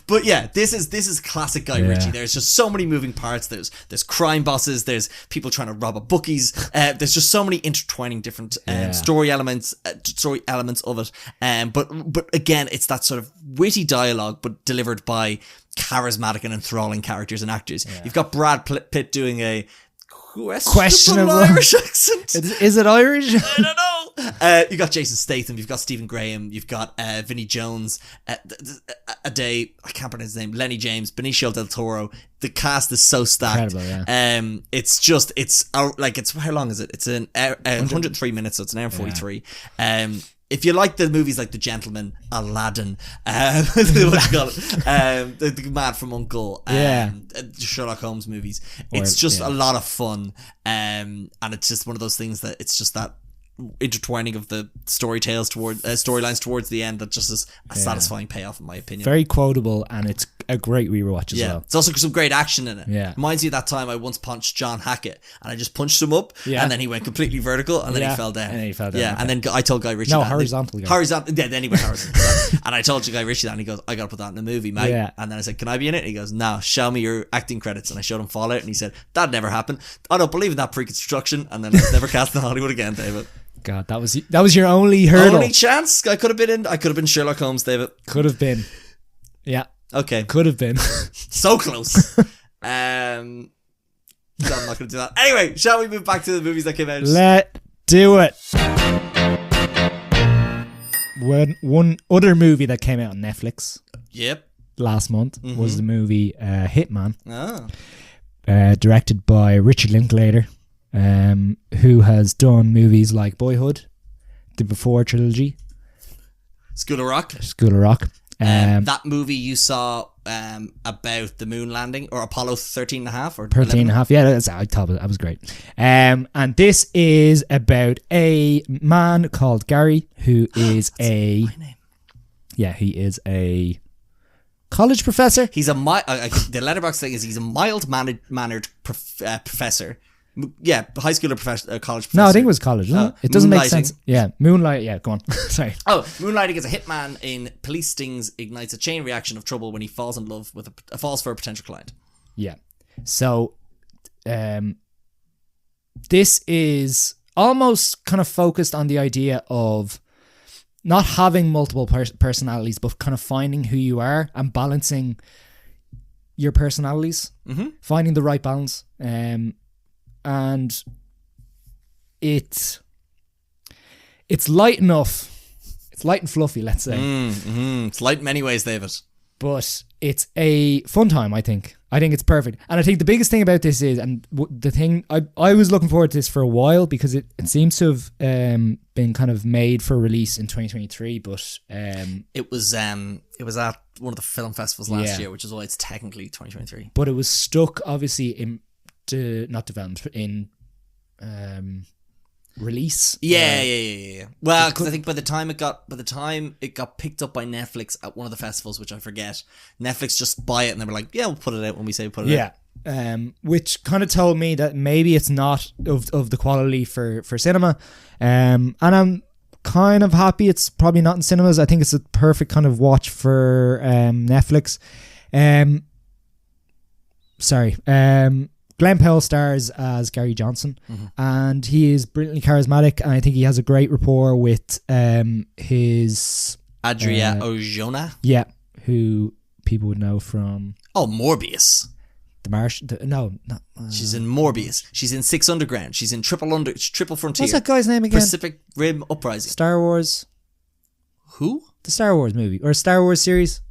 But yeah, this is classic Guy Ritchie. There's just so many moving parts. There's crime bosses. There's people trying to rob a bookies. There's just so many intertwining different story elements of it. But again, it's that sort of witty dialogue, but delivered by charismatic and enthralling characters and actors. You've got Brad Pitt doing a questionable Irish accent. Is it Irish? I don't know. You got Jason Statham, you've got Stephen Graham, you've got Vinnie Jones, I can't pronounce his name, Lenny James, Benicio del Toro. The cast is so stacked. Incredible, yeah. It's how long is it? It's 103 minutes, so it's an hour and 43. If you like the movies like The Gentleman, Aladdin, the Man from U.N.C.L.E., Sherlock Holmes movies, it's just a lot of fun, and it's just one of those things that it's just that intertwining of the storylines towards the end that just is a satisfying payoff, in my opinion. Very quotable, and it's a great rewatch as well. It's also some great action in it. Yeah. Reminds me of that time I once punched John Hackett, and I just punched him up, and then he went completely vertical, and then he fell down. And then I told Guy Ritchie that. Horizontal. Then he went horizontal. And I told Guy Ritchie that, and he goes, I gotta put that in a movie, mate. Yeah. And then I said, can I be in it? And he goes, no, show me your acting credits. And I showed him Fallout, and he said, that never happened. I don't believe in that pre-construction. And then I was never cast in Hollywood again, David. God, that was your only hurdle. Only chance I could have been Sherlock Holmes, David. Could have been. Yeah. Okay. Could have been. So close. No, I'm not going to do that. Anyway, shall we move back to the movies that came out? Let's do it. One other movie that came out on Netflix. Yep. Last month was the movie Hitman. Oh. Directed by Richard Linklater, who has done movies like Boyhood, the Before trilogy, School of Rock. That movie you saw about the moon landing, or Apollo 13.5 or 13.5. Yeah, I thought that was great. And this is about a man called Gary who is my name. Yeah, he is a college professor. He's the letterbox thing is he's a mild-mannered professor. Yeah, high school or college professor. No, I think it was college. It doesn't make sense. Yeah, moonlight. Yeah, go on. Sorry. Moonlighting is a hitman in police stings ignites a chain reaction of trouble when he falls in love with falls for a potential client. Yeah. So, this is almost kind of focused on the idea of not having multiple personalities, but kind of finding who you are and balancing your personalities, finding the right balance. And it's light enough. It's light and fluffy, let's say. It's light in many ways, David. But it's a fun time, I think. I think it's perfect. And I think the biggest thing about this is, and the thing, I was looking forward to this for a while because it seems to have been kind of made for release in 2023, but... It was at one of the film festivals last year, which is why it's technically 2023. But it was stuck, obviously, in... not development, in release. Yeah. Well, because I think by the time it got picked up by Netflix at one of the festivals, which I forget, Netflix just buy it and they were like, yeah, we'll put it out when we say put it out. Which kind of told me that maybe it's not of the quality for cinema, and I'm kind of happy it's probably not in cinemas. I think it's a perfect kind of watch for Netflix. Glenn Powell stars as Gary Johnson, and he is brilliantly charismatic, and I think he has a great rapport with his Adria Arjona. Yeah, who people would know from Morbius. The Martian. She's in Morbius. She's in Six Underground. She's in Triple Frontier. What's that guy's name again? Pacific Rim Uprising. Star Wars. Who? The Star Wars movie or Star Wars series.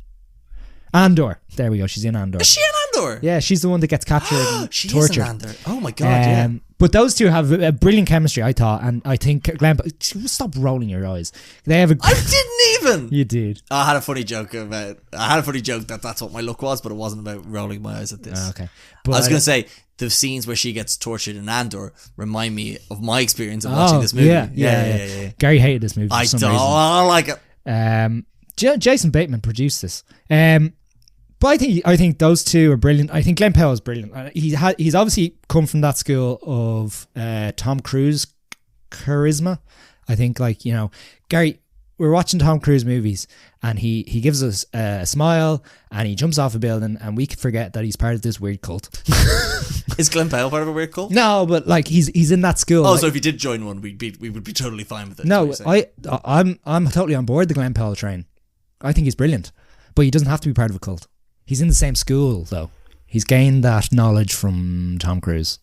Andor. There we go. She's in Andor. Is she in Andor? Yeah, she's the one that gets captured and she tortured. Is in Andor. Oh my god! Yeah. But those two have a brilliant chemistry, I thought, and I think Glenn. Stop rolling your eyes. They have a. I didn't even. You did. I had a funny joke that that's what my look was, but it wasn't about rolling my eyes at this. Okay. But I was going to say the scenes where she gets tortured in Andor remind me of my experience of watching this movie. Yeah. Gary hated this movie for some reason. I like it. Jason Bateman produced this. But I think those two are brilliant. I think Glenn Powell is brilliant. He's obviously come from that school of Tom Cruise charisma. I think, like, you know, Gary, we're watching Tom Cruise movies and he gives us a smile and he jumps off a building and we can forget that he's part of this weird cult. Is Glenn Powell part of a weird cult? No, but like he's in that school. Oh, like, so if he did join one, we would be totally fine with it. No, I'm totally on board the Glenn Powell train. I think he's brilliant, but he doesn't have to be part of a cult. He's in the same school, though. He's gained that knowledge from Tom Cruise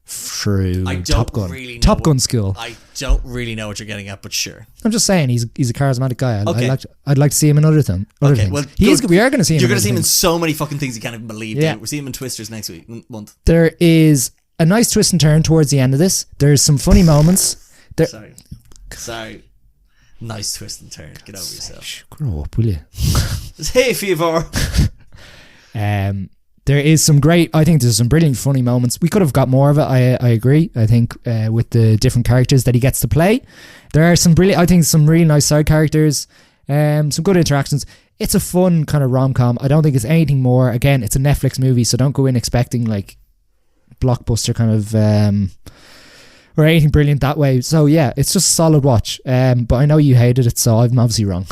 through Top Gun. Really Top Gun school. I don't really know what you're getting at, but sure. I'm just saying he's a charismatic guy. Okay. I'd like to see him in other things. Okay, well, we are going to see him. You're going to see him in so many fucking things you can't even believe. Yeah. Dude. We're seeing him in Twisters next month. There is a nice twist and turn towards the end of this. There's some funny moments. Sorry. Nice twist and turn. Get over yourself. Grow up, will you? Hey, Fever. There is some I think there's some brilliant funny moments. We could have got more of it. I agree. I think with the different characters that he gets to play, there are some really nice side characters. Some good interactions. It's a fun kind of rom-com. I don't think it's anything more. Again, it's a Netflix movie, so don't go in expecting like blockbuster kind of or anything brilliant that way. So yeah, it's just a solid watch. But I know you hated it, so I'm obviously wrong.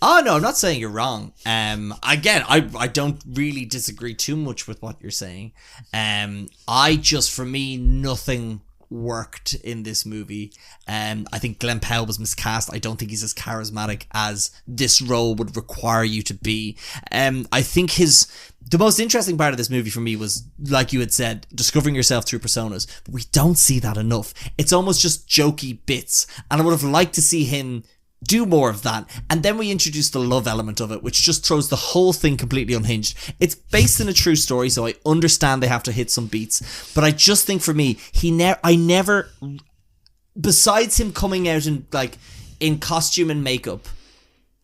Oh no, I'm not saying you're wrong. Again, I don't really disagree too much with what you're saying. For me, nothing worked in this movie. I think Glenn Powell was miscast. I don't think he's as charismatic as this role would require you to be. I think the most interesting part of this movie for me was, like you had said, discovering yourself through personas. But we don't see that enough. It's almost just jokey bits, and I would have liked to see him do more of that. And then we introduce the love element of it, which just throws the whole thing completely unhinged. It's based in a true story, so I understand they have to hit some beats, but I just think for me, I never, besides him coming out in costume and makeup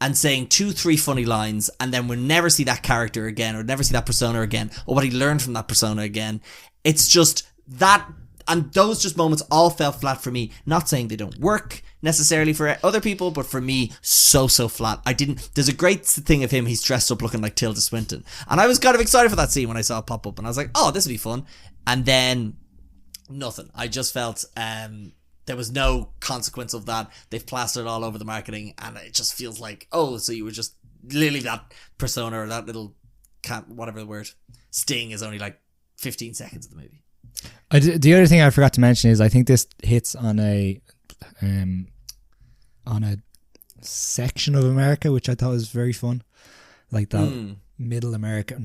and saying 2-3 funny lines, and then we'll never see that character again, or never see that persona again, or what he learned from that persona again. It's just that, and those just moments all fell flat for me. Not saying they don't work necessarily for other people, but for me, so flat. There's a great thing of him, he's dressed up looking like Tilda Swinton, and I was kind of excited for that scene when I saw it pop up, and I was like, oh, this will be fun. And then nothing. I just felt there was no consequence of that. They've plastered it all over the marketing, and it just feels like, oh, so you were just literally that persona, or that little whatever the word, sting is only like 15 seconds of the movie. The other thing I forgot to mention is I think this hits on a section of America which I thought was very fun, like that not middle America,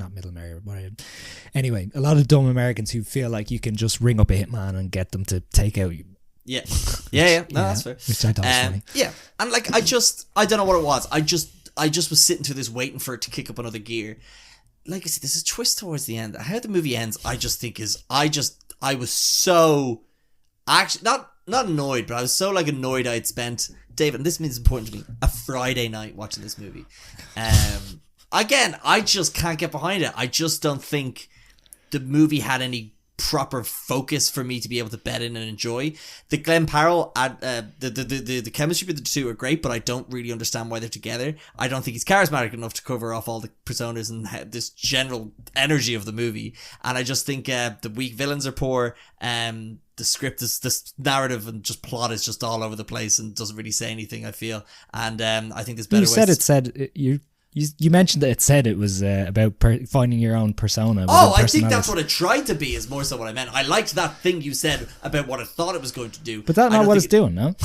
anyway, a lot of dumb Americans who feel like you can just ring up a hitman and get them to take out you. Yeah. No, that's fair. Which I thought was funny. Yeah, and like I don't know what it was. I just was sitting through this waiting for it to kick up another gear. Like I said, there's a twist towards the end. How the movie ends, I just think I was so actually not annoyed, but I was so annoyed I had spent, David, and this means important to me, a Friday night watching this movie. Again, I just can't get behind it. I just don't think the movie had any proper focus for me to be able to bet in and enjoy. The Glenn Powell, the chemistry with the two are great, but I don't really understand why they're together. I don't think he's charismatic enough to cover off all the personas and this general energy of the movie. And I just think the weak villains are poor. The script is, this narrative and just plot is just all over the place and doesn't really say anything, I feel. And I think there's better ways. You You mentioned that it said it was about finding your own persona. I think that's what it tried to be, is more so what I meant. I liked that thing you said about what I thought it was going to do. But that's not what it's doing, no?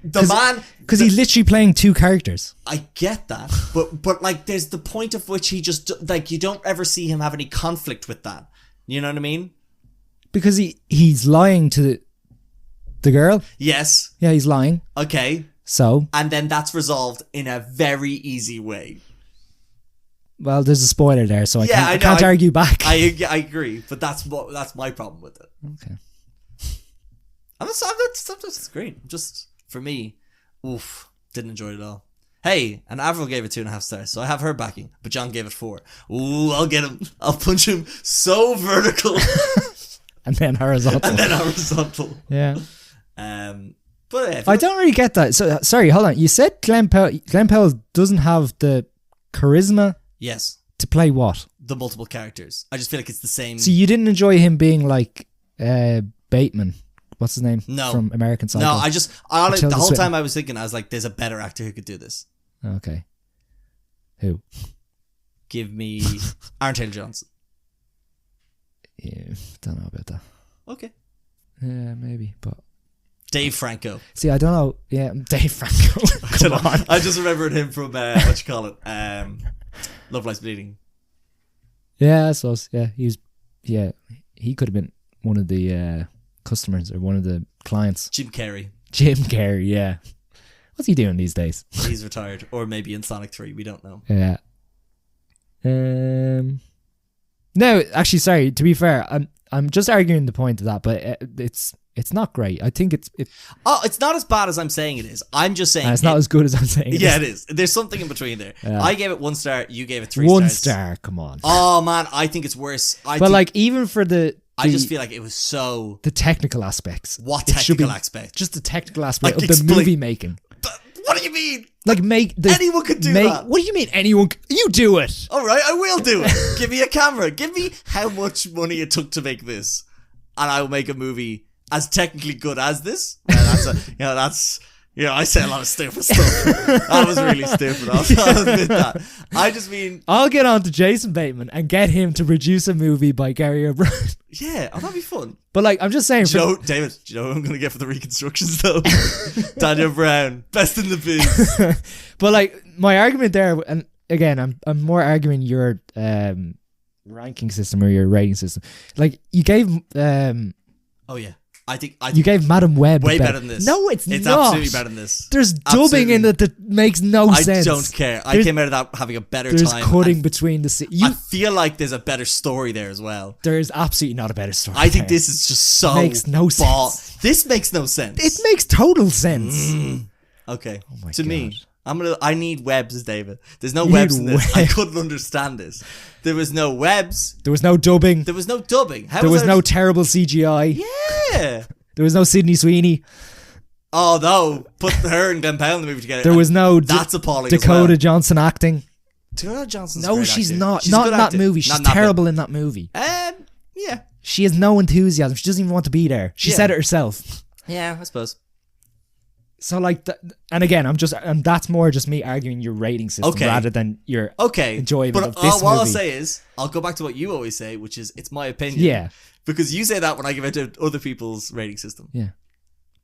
Because he's literally playing two characters. I get that. But like, there's the point of which he just, like, you don't ever see him have any conflict with that. You know what I mean? Because he's lying to the girl? Yes. Yeah, he's lying. Okay. So? And then that's resolved in a very easy way. Well, there's a spoiler there, so I can't argue back. I agree, but that's my problem with it. Okay. That's great. Just, for me, didn't enjoy it at all. Hey, and Avril gave it 2.5 stars, so I have her backing, but John gave it 4. Ooh, I'll get him. I'll punch him so vertical. And then horizontal. Yeah. But I don't really get that. So sorry, hold on. You said Glenn Powell doesn't have the charisma. Yes. To play what? The multiple characters. I just feel like it's the same. So you didn't enjoy him being like Bateman. What's his name? No. From American Psycho. No, the whole time I was thinking, I was like, there's a better actor who could do this. Okay. Who? Give me Aaron Taylor Johnson. Yeah, don't know about that. Okay. Yeah, maybe, but Dave Franco. See, I don't know. Yeah, Dave Franco. Come on. I just remembered him from what you call it, Love Lies Bleeding. Yeah, I suppose. Yeah, he could have been one of the customers or one of the clients. Jim Carrey. Yeah. What's he doing these days? He's retired, or maybe in Sonic 3. We don't know. Yeah. No, actually, sorry. To be fair, I'm just arguing the point of that, but it's not great. I think it's not as bad as I'm saying it is. I'm just saying it's not as good as I'm saying. Yeah, it is. There's something in between there. Yeah. I gave it 1 star. You gave it 3 stars. 1 star. Come on. Oh man, I think it's worse. Like even for I just feel like it was so the technical aspects. What technical aspect? Just the technical aspect of the movie making. But what do you mean? Like anyone could do that. What do you mean anyone? You do it. All right, I will do it. Give me a camera. Give me how much money it took to make this, and I will make a movie as technically good as this. I say a lot of stupid stuff. That was really stupid. I'll admit that. I just mean, I'll get on to Jason Bateman and get him to produce a movie by Gary O'Brien. Yeah, that'd be fun. But like, I'm just saying, David, do you know what I'm gonna get for the reconstructions though? Daniel Brown, best in the biz. But like, my argument there, and again, I'm more arguing your ranking system or your rating system. Like, you gave oh yeah. I think you gave Madam Web way better than this. No, it's not. It's absolutely better than this. There's dubbing in it that makes no sense. I don't care. I came out of that having a better time. There's cutting between the I feel like there's a better story there as well. There is absolutely not a better story. I think this is just so makes no sense. This makes no sense. It makes total sense. Okay. Oh my to God. me, I need webs, David. There's no webs in this. I couldn't understand this. There was no webs. There was no dubbing. There was no dubbing. There was no terrible CGI. Yeah. There was no Sydney Sweeney. Oh no! Put her and Glenn Powell in the movie together. There was no that's appalling. Dakota Johnson acting. Dakota Johnson's no, great she's actor. not. She's not in that actor. movie. She's terrible in that movie. Yeah. She has no enthusiasm. She doesn't even want to be there. She said it herself. Yeah, I suppose. So like, and again, and that's more just me arguing your rating system rather than your enjoyment of this movie. What I'll say is, I'll go back to what you always say, which is, it's my opinion. Yeah. Because you say that when I give it to other people's rating system. Yeah.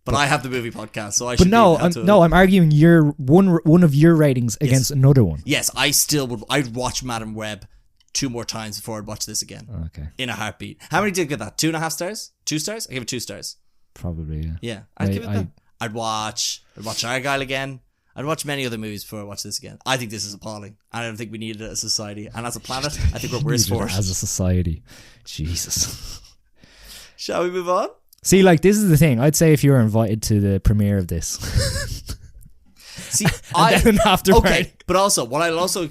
But I have the movie podcast, so I should. But I'm arguing your one of your ratings against another one. Yes, I still would. I'd watch Madam Web 2 more times before I'd watch this again. Okay. In a heartbeat. How many did you get that? 2.5 stars? 2 stars? I give it 2 stars. Probably, yeah. Yeah, I'd give it that. I'd watch Argyle again. I'd watch many other movies before I watch this again. I think this is appalling. I don't think we need it as a society. And as a planet, I think we're worse for it. As a society. Jesus. Shall we move on? See, like, this is the thing. I'd say if you were invited to the premiere of this. See, okay, but also, what I'll also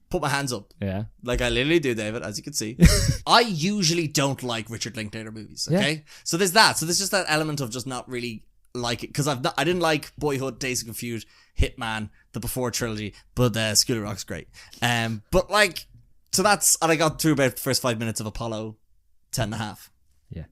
put my hands up. Yeah. Like I literally do, David, as you can see. I usually don't like Richard Linklater movies, okay? Yeah. So there's that. So there's just that element of just not really like it. Because I didn't like Boyhood, Days of Confused, Hitman, the Before trilogy, but School of Rock's great. But like, so that's, and I got through about the first 5 minutes of Apollo 10.5. Yeah.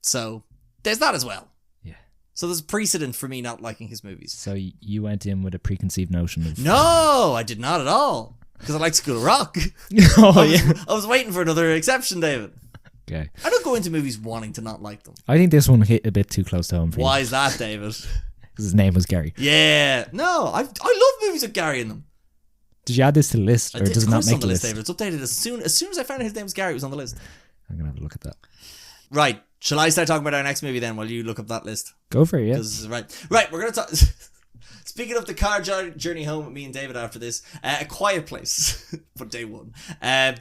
So there's that as well. Yeah. So there's precedent for me not liking his movies. So you went in with a preconceived notion of... No, I did not at all. Because I like School of Rock. I was waiting for another exception, David. Okay. I don't go into movies wanting to not like them. I think this one hit a bit too close to home for you. Why is that, David? Because his name was Gary. Yeah. No, I love movies with Gary in them. Did you add this to the list, or does it not make the list? David. It's updated as soon as I found out his name was Gary, it was on the list. I'm going to have a look at that. Right. Shall I start talking about our next movie then while you look up that list? Go for it, yeah. Right, we're going to talk... Speaking of the car journey home with me and David after this, A Quiet Place, for day one. Right.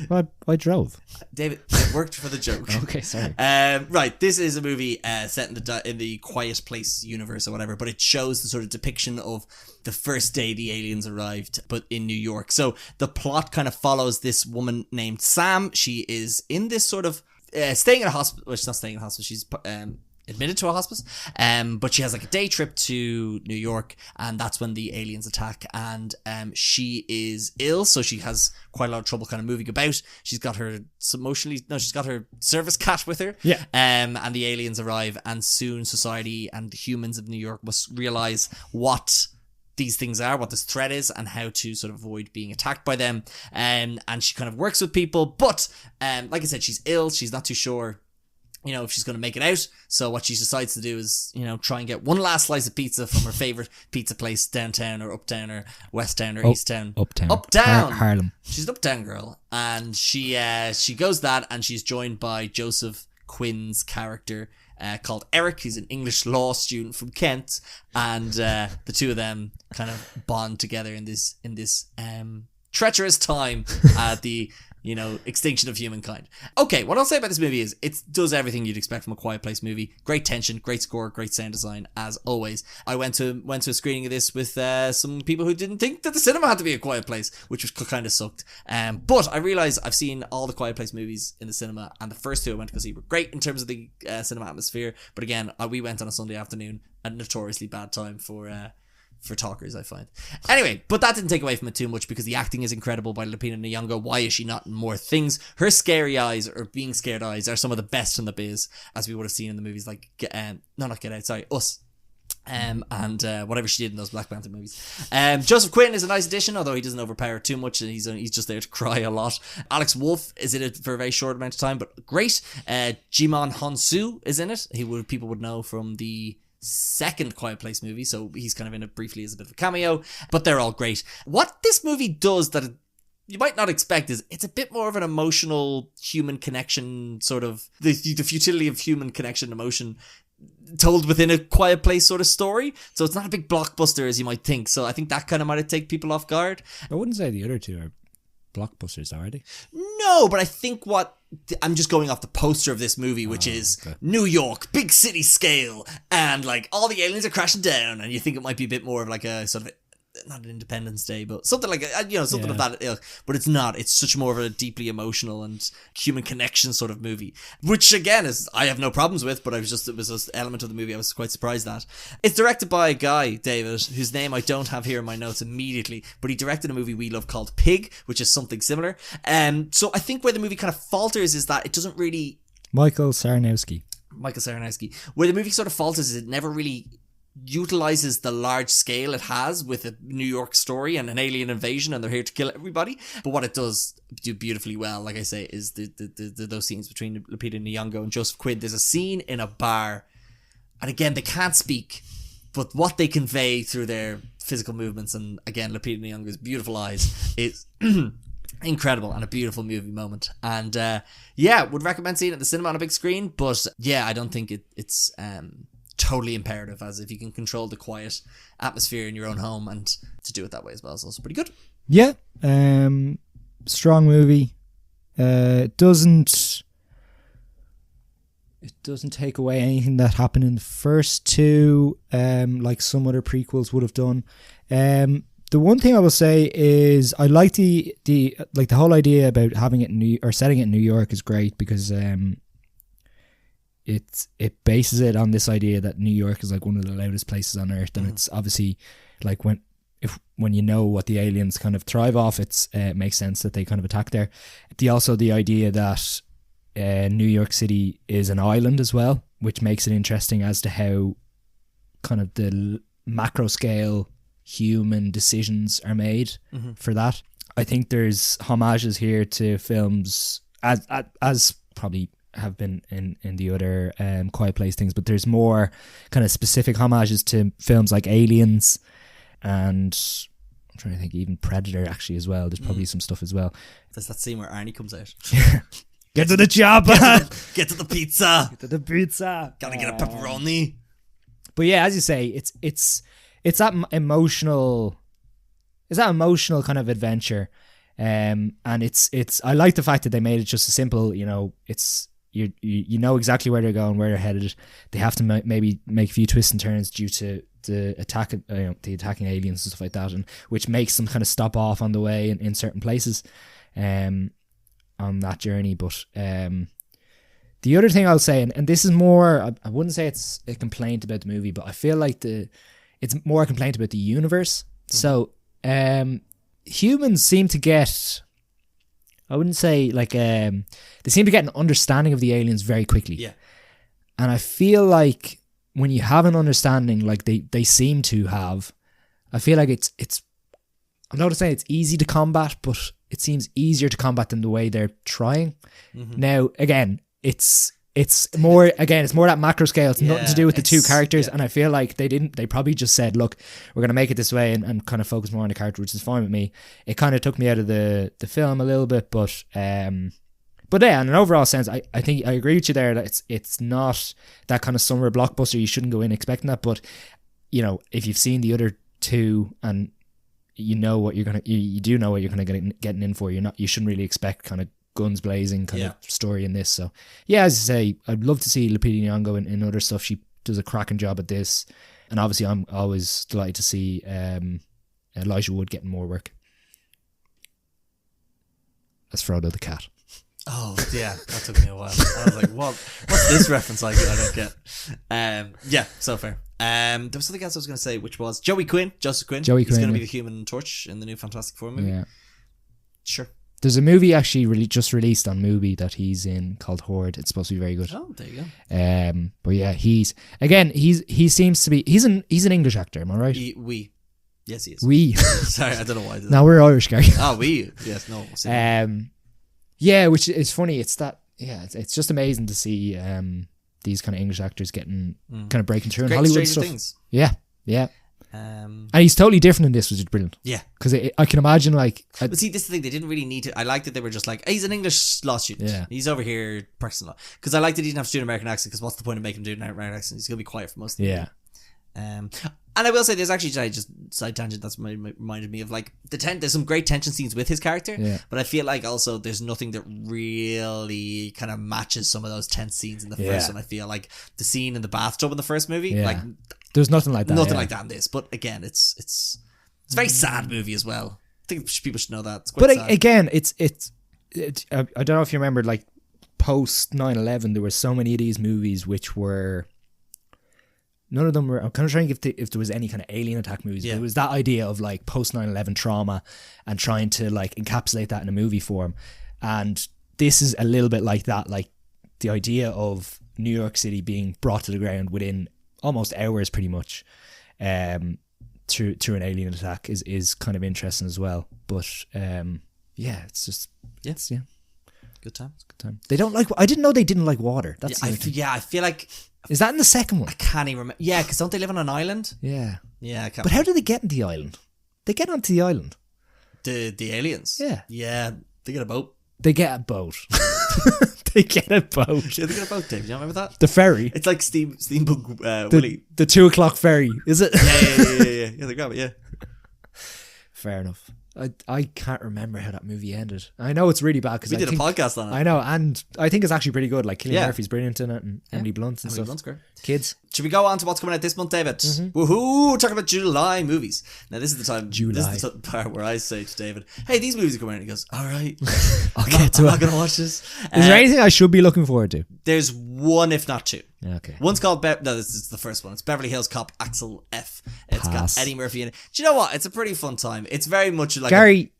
Well, I drove. David, it worked for the joke. Okay, sorry. Right, this is a movie set in the Quiet Place universe or whatever, but it shows the sort of depiction of the first day the aliens arrived, but in New York. So the plot kind of follows this woman named Sam. She is in this sort of staying in a hospital. Well, she's not staying in a hospital. She's admitted to a hospice, but she has like a day trip to New York, and that's when the aliens attack, and she is ill, so she has quite a lot of trouble kind of moving about. She's got her service cat with her, and the aliens arrive, and soon society and the humans of New York must realize what these things are, what this threat is, and how to sort of avoid being attacked by them. And she kind of works with people, but like I said, she's ill, she's not too sure if she's going to make it out. So what she decides to do is, try and get one last slice of pizza from her favorite pizza place downtown or uptown or westtown or easttown. Uptown. Harlem. She's an uptown girl, and she goes that, and she's joined by Joseph Quinn's character called Eric. He's an English law student from Kent, and the two of them kind of bond together in this treacherous time at the extinction of humankind. Okay, what I'll say about this movie is it does everything you'd expect from a Quiet Place movie. Great tension, great score, great sound design, as always. I went to a screening of this with some people who didn't think that the cinema had to be a quiet place, which kind of sucked. But I realised I've seen all the Quiet Place movies in the cinema, and the first two I went to go see were great in terms of the cinema atmosphere. But again, we went on a Sunday afternoon, a notoriously bad time for talkers, I find. Anyway, but that didn't take away from it too much, because the acting is incredible by Lupita Nyong'o. Why is she not in more things? Her scary eyes, or being scared eyes, are some of the best in the biz, as we would have seen in the movies like Us. And whatever she did in those Black Panther movies. Joseph Quinn is a nice addition, although he doesn't overpower too much, and he's just there to cry a lot. Alex Wolff is in it for a very short amount of time, but great. Jimon Honsu is in it. People would know from the second Quiet Place movie, so he's kind of in it briefly as a bit of a cameo, but they're all great. What this movie does that you might not expect is it's a bit more of an emotional human connection, sort of the futility of human connection emotion told within a Quiet Place sort of story. So it's not a big blockbuster as you might think, so I think that kind of might have taken people off guard. I wouldn't say the other two are blockbusters, are they? No, but I think I'm just going off the poster of this movie, which is New York, big city scale, and like all the aliens are crashing down, and you think it might be a bit more of like a sort of not an Independence Day, but something like something of that ilk. But it's not. It's such more of a deeply emotional and human connection sort of movie, which again is I have no problems with. But it was an element of the movie I was quite surprised at. It's directed by a guy, David, whose name I don't have here in my notes immediately, but he directed a movie we love called Pig, which is something similar. So I think where the movie kind of falters is that it doesn't really Michael Sarnowski. Where the movie sort of falters is it never really utilizes the large scale it has with a New York story and an alien invasion, and they're here to kill everybody. But what it does do beautifully well, like I say, is those scenes between Lupita Nyong'o and Joseph Quinn. There's a scene in a bar, and again, they can't speak, but what they convey through their physical movements, and again, Lupita Nyong'o's beautiful eyes, is incredible and a beautiful movie moment. And would recommend seeing it in the cinema on a big screen. But yeah, I don't think it's totally imperative, as if you can control the quiet atmosphere in your own home, and to do it that way as well is also pretty good. Yeah, strong movie. It doesn't take away anything that happened in the first two, like some other prequels would have done. The one thing I will say is I like the whole idea about having it setting it in New York is great, because it bases it on this idea that New York is like one of the loudest places on earth, and it's obviously like when you know what the aliens kind of thrive off, it makes sense that they kind of attack there. The idea that New York City is an island as well, which makes it interesting as to how kind of the macro scale human decisions are made for that. I think there's homages here to films as probably have been in the other Quiet Place things, but there's more kind of specific homages to films like Aliens, and I'm trying to think even Predator actually as well. There's probably some stuff as well. There's that scene where Arnie comes out. Get to the job, get to the pizza. Get to the pizza. Gotta get a pepperoni. But yeah, as you say, it's that emotional. It's that emotional kind of adventure, and it's. I like the fact that they made it just a simple. It's you know exactly where they're going, where they're headed. They have to maybe make a few twists and turns due to the attack, the attacking aliens and stuff like that, and which makes them kind of stop off on the way in certain places, on that journey. But the other thing I'll say, and this is more, I wouldn't say it's a complaint about the movie, but I feel like it's more a complaint about the universe. So humans seem to get, I wouldn't say like they seem to get an understanding of the aliens very quickly. Yeah. And I feel like when you have an understanding like they seem to have, I feel like it's I'm not saying it's easy to combat, but it seems easier to combat than the way they're trying. Now, again, it's more that macro scale. It's nothing to do with the two characters, and I feel like they probably just said, look, we're going to make it this way and kind of focus more on the character, which is fine with me. It kind of took me out of the film a little bit, but yeah, in an overall sense, I think I agree with you there that it's not that kind of summer blockbuster. You shouldn't go in expecting that, but if you've seen the other two and you know what you're gonna, you do know what you're gonna getting in for. You shouldn't really expect kind of guns blazing kind of story in this. So yeah, as I say, I'd love to see Lupita Nyong'o in other stuff. She does a cracking job at this, and obviously I'm always delighted to see Elijah Wood getting more work as Frodo the cat. Oh yeah, that took me a while. I was like, what's this reference I don't get? Yeah, so fair. There was something else I was going to say, which was Joseph Quinn. He's going to be the Human Torch in the new Fantastic Four movie. Yeah, sure. There's a movie actually just released on Mubi that he's in called Horde. It's supposed to be very good. Oh, there you go. But yeah, he seems to be he's an English actor. Am I right? Yes, he is. Sorry, I don't know why. I did now we're Irish, Gary. Yes, no. Yeah, which is funny. It's that. Yeah, it's just amazing to see these kind of English actors getting kind of breaking through in Hollywood stuff. Things. Yeah. And he's totally different in this, which is brilliant. Yeah, because I can imagine like. But see, this is the thing. They didn't really need to. I liked that they were just like, hey, he's an English law student. Yeah, he's over here practicing law. Because I liked that he didn't have to do an American accent. Because what's the point of making him do an American accent? He's gonna be quiet for most of the movie. And I will say, there's actually just side tangent that's reminded me of like there's some great tension scenes with his character. Yeah. But I feel like also there's nothing that really kind of matches some of those tense scenes in the first one. I feel like the scene in the bathtub in the first movie, like there's nothing like that. Nothing like that in this. But again, it's a very sad movie as well. I think people should know that. It's quite sad. Again, it's I don't know if you remember, like post 9/11, there were so many of these movies which were. None of them were. I'm kind of trying to think if there was any kind of alien attack movies. Yeah. It was that idea of like post 9/11 trauma and trying to like encapsulate that in a movie form. And this is a little bit like that. Like the idea of New York City being brought to the ground within almost hours, pretty much, through an alien attack is kind of interesting as well. But yeah, it's just good time. They don't like. I didn't know they didn't like water. That's I feel like. Is that in the second one? I can't even remember. Yeah, because don't they live on an island? Yeah. Yeah, I can't. But how do they get on the island? They get onto the island. The aliens? Yeah. Yeah, they get a boat. They get a boat. They get a boat. Yeah, they get a boat, Dave. Do you remember that? The ferry. It's like Steamboat Willie. The 2:00 ferry, is it? Yeah. Yeah, they grab it, yeah. Fair enough. I can't remember how that movie ended. I know it's really bad because we did a podcast on it. I know, and I think it's actually pretty good. Like Cillian Murphy's brilliant in it, and Emily Blunt and stuff. Blunt's great. Kids. Should we go on to what's coming out this month, David? Woohoo! Talking about July movies. Now this is the time. This is the part where I say to David, "Hey, these movies are coming out." And he goes, "All right, I'll get to it. I'm not going to watch this." Is there anything I should be looking forward to? There's one, if not two. Okay. One's called no, this is the first one. It's Beverly Hills Cop Axel F. It's Pass. got Eddie Murphy in it. Do you know what? It's a pretty fun time. It's very much like Gary.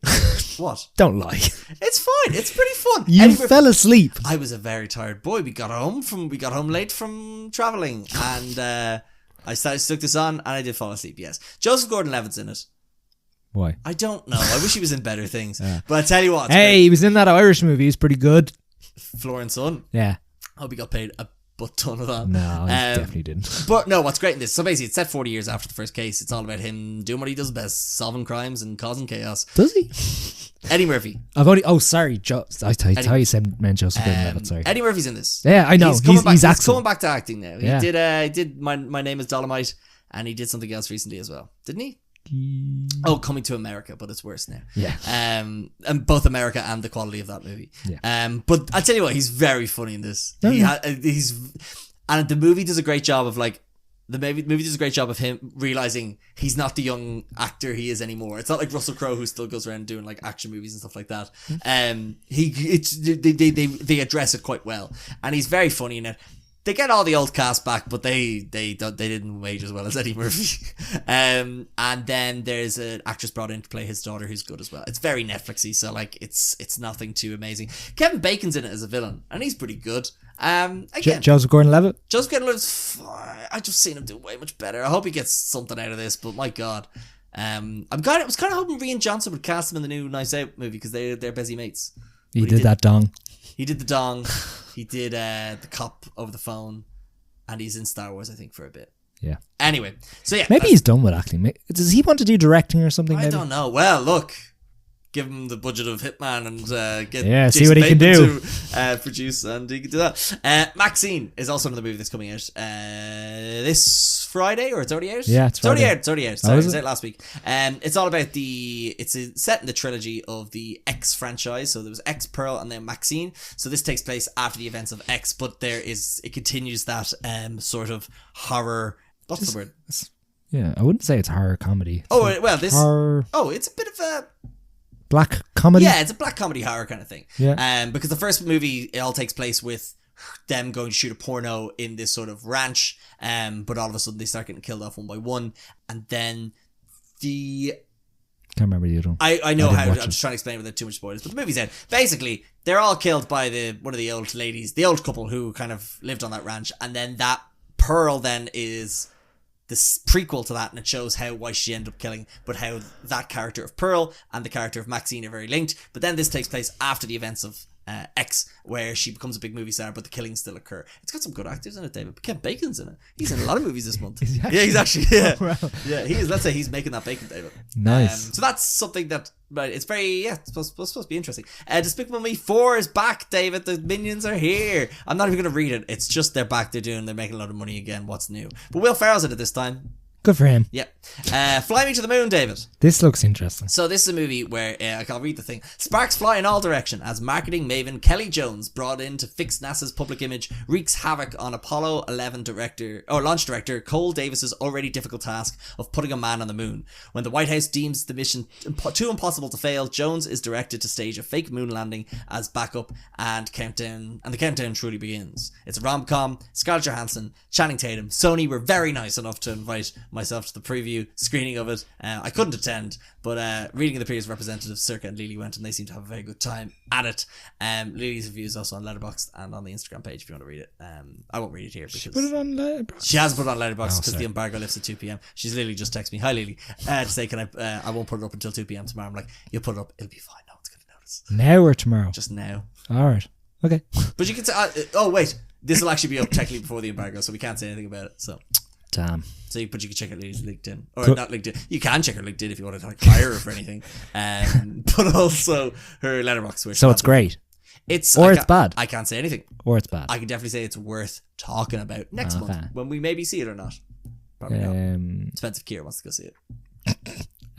What? Don't lie. It's fine. It's pretty fun. You fell asleep. I was a very tired boy. We got home late from traveling, and I stuck this on, and I did fall asleep. Yes, Joseph Gordon-Levitt's in it. Why? I don't know. I wish he was in better things. But I tell you what. Hey, he was in that Irish movie. He's pretty good. Florence Son. Yeah. I hope he got paid a butt ton of that. No, he definitely didn't. But no, what's great in this, so basically it's set 40 years after the first case. It's all about him doing what he does best, solving crimes and causing chaos. Does he? Eddie Murphy. Sorry. I thought you said meant Joseph Gordon-Levitt, sorry. Eddie Murphy's in this. Yeah, I know. He's coming back to acting now. Yeah. He did My Name is Dolomite, and he did something else recently as well. Didn't he? Coming to America, but it's worse now. Yeah. And both America and the quality of that movie. Yeah. But I tell you what, he's very funny in this. And the movie does a great job of like. The movie does a great job of him realizing he's not the young actor he is anymore. It's not like Russell Crowe, who still goes around doing like action movies and stuff like that. They address it quite well, and he's very funny in it. They get all the old cast back, but they didn't wage as well as Eddie Murphy. And then there's an actress brought in to play his daughter who's good as well. It's very Netflixy, so like it's nothing too amazing. Kevin Bacon's in it as a villain, and he's pretty good. Again, Joseph Gordon-Levitt. Joseph Gordon-Levitt's fine. I just seen him do way much better. I hope he gets something out of this, but my God. I was kind of hoping Rian Johnson would cast him in the new Nice Out movie because they're busy mates. He did that dong. He did the dong. He did the cop over the phone, and he's in Star Wars, I think, for a bit. Yeah. Anyway, so yeah. Maybe he's done with acting. Does he want to do directing or something? I maybe? don't know. Well, look. Give him the budget of Hitman and get see what he can do to produce, and he can do that. Maxine is also another movie that's coming out this Friday, or it's already out. Yeah, it's already out. It's already out. Sorry, it was out last week. It's all about it's set in the trilogy of the X franchise. So there was X, Pearl, and then Maxine. So this takes place after the events of X, but it continues that sort of horror. What's the word? Yeah, I wouldn't say it's horror comedy. It's a bit of a black comedy? Yeah, it's a black comedy horror kind of thing. Yeah. Because the first movie, it all takes place with them going to shoot a porno in this sort of ranch, but all of a sudden they start getting killed off one by one, and then can't remember the other one. I know how. I'm just trying to explain it without too much spoilers, but the movie's out. Basically, they're all killed by one of the old ladies, the old couple who kind of lived on that ranch, and then that Pearl then is the prequel to that, and it shows why she ended up killing, but how that character of Pearl and the character of Maxine are very linked. But then this takes place after the events of X, where she becomes a big movie star, but the killings still occur. It's got some good actors in it, David. Kevin Bacon's in it. He's in a lot of movies this month. He's actually. Yeah, wow. Yeah. He is. Let's say he's making that bacon, David. Nice. So that's something that. Right, it's very, it's supposed to be interesting. Despicable Me 4 is back, David. The Minions are here. I'm not even going to read it. It's just they're back. They're making a lot of money again. What's new? But Will Ferrell's in it this time. Good for him. Yep. Fly Me to the Moon, David. This looks interesting. So this is a movie where, I'll read the thing. Sparks fly in all direction as marketing maven Kelly Jones, brought in to fix NASA's public image, wreaks havoc on Apollo 11 launch director Cole Davis's already difficult task of putting a man on the moon. When the White House deems the mission too impossible to fail, Jones is directed to stage a fake moon landing as backup, and the countdown truly begins. It's a rom-com. Scarlett Johansson, Channing Tatum. Sony were very nice enough to invite myself to the preview screening of it. I couldn't attend, but reading of the previous representatives, Circa and Lily went, and they seemed to have a very good time at it. Lily's review is also on Letterboxd and on the Instagram page if you want to read it. I won't read it here because she put it on Letterboxd. She has put it on Letterboxd because the embargo lifts at 2 p.m. She's literally just texted me, "Hi Lily," to say, "Can I won't put it up until 2 p.m. tomorrow." I'm like, "You'll put it up. It'll be fine. No one's gonna notice." Now or tomorrow? Just now. All right. Okay. But you can say, "Oh wait, this will actually be up technically before the embargo, so we can't say anything about it." So. Damn. So you can check out Lily's LinkedIn, or not LinkedIn. You can check her LinkedIn if you want to hire her for anything, but also her Letterboxd. So it's great. It's bad. I can't say anything. Or it's bad. I can definitely say it's worth talking about next month when we maybe see it or not. Probably not. Depends if Kira wants to go see it.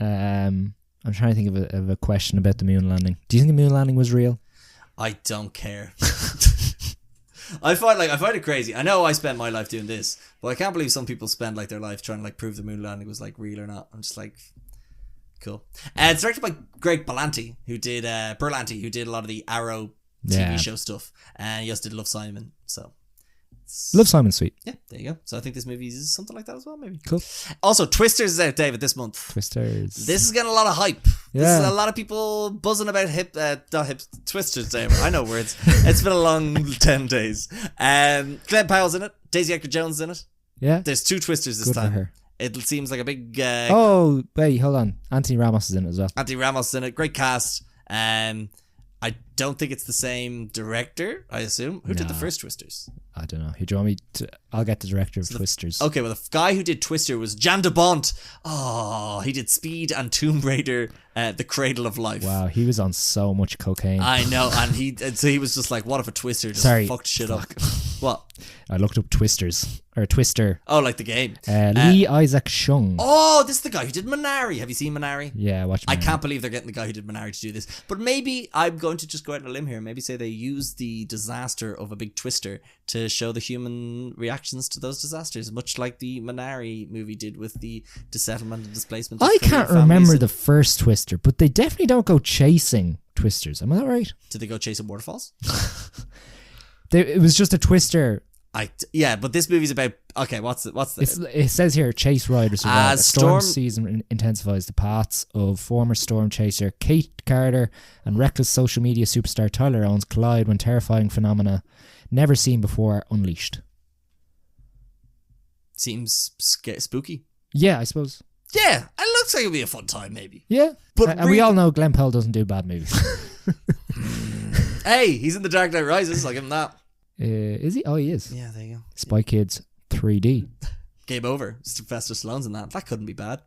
I'm trying to think of a question about the moon landing. Do you think the moon landing was real? I don't care. I find it crazy. I know I spent my life doing this, but I can't believe some people spend like their life trying to prove the moon landing was like real or not. I'm just like, cool. It's directed by Greg Berlanti, who did a lot of the Arrow TV show stuff, and he also did Love, Simon. So Love Simon Sweet. Yeah, there you go. So I think this movie is something like that as well, maybe. Cool. Also, Twisters is out, David, this month. Twisters. This is getting a lot of hype. Yeah. This is a lot of people buzzing about Twisters, David. I know words. It's been a long 10 days. Glenn Powell's in it. Daisy Edgar-Jones is in it. Yeah. There's 2 Twisters this Good time. for her. It seems like a big... oh, wait, hold on. Anthony Ramos is in it as well. Anthony Ramos is in it. Great cast. I don't think it's the same director, I assume. Who did the first Twisters? I don't know. Do you want me to... I'll get the director of Twisters. Okay, well, the guy who did Twister was Jan de Bont. Oh, he did Speed and Tomb Raider, The Cradle of Life. Wow, he was on so much cocaine. I know, and so he was just like, what if a Twister just fucked shit up? What? I looked up Twisters. Or Twister. Oh, like the game. Lee Isaac Chung. Oh, this is the guy who did Minari. Have you seen Minari? Yeah, watch Minari. I can't believe they're getting the guy who did Minari to do this. But maybe I'm going to just go out on a limb here and maybe say they used the disaster of a big twister to show the human reactions to those disasters, much like the Minari movie did with the settlement and displacement. I can't remember the first Twister, but they definitely don't go chasing Twisters. Am I right? Did they go chasing waterfalls? It was just a Twister. Yeah, but this movie's about... Okay, what's the... It says here, chase riders survive. A storm season intensifies. The paths of former storm chaser Kate Carter and reckless social media superstar Tyler Owens collide when terrifying phenomena never seen before are unleashed. Seems spooky. Yeah, I suppose. Yeah, it looks like it'll be a fun time, maybe. Yeah, and we all know Glenn Powell doesn't do bad movies. Hey, he's in The Dark Knight Rises. I'll give him that. Is he? Oh, he is. Yeah, there you go. Spy Kids 3D. Game over. Sylvester Stallone's in that. That couldn't be bad.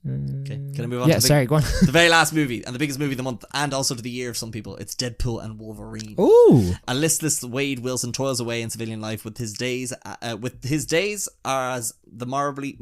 Okay, can I move on? Yeah, sorry, go on. The very last movie and the biggest movie of the month, and also to the year of some people. It's Deadpool and Wolverine. Ooh! A listless Wade Wilson toils away in civilian life with his days as the morally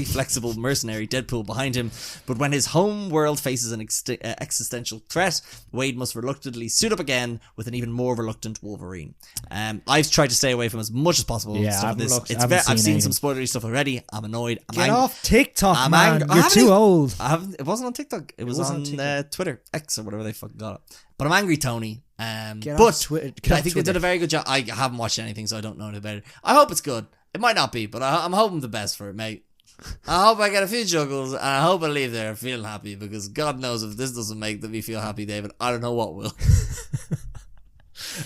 flexible mercenary Deadpool behind him. But when his home world faces an existential threat, Wade must reluctantly suit up again with an even more reluctant Wolverine. I've tried to stay away from as much as possible. Yeah, I've seen some spoilery stuff already. I'm annoyed. Get off TikTok, man. You're too old. It wasn't on TikTok. It was on Twitter, X or whatever they fucking got it. But I'm angry, Tony. I think they did a very good job. I haven't watched anything, so I don't know anything about it. I hope it's good. It might not be, but I'm hoping the best for it, mate. I hope I get a few juggles, and I hope I leave there feeling happy, because God knows if this doesn't make me feel happy, David, I don't know what will.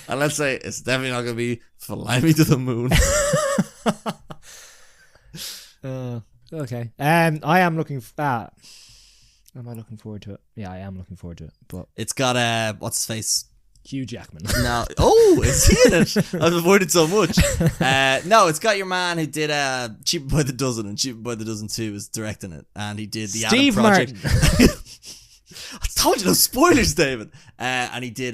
And let's say it's definitely not going to be Fly Me to the Moon. Okay. I am looking... am I looking forward to it? Yeah, I am looking forward to it. But it's got, what's his face? Hugh Jackman. No. Oh, is he in it? I've avoided so much. No, it's got your man who did Cheaper by the Dozen, and Cheaper by the Dozen 2 is directing it. And he did the Steve Adam Project. Martin. I told you no spoilers, David. And he did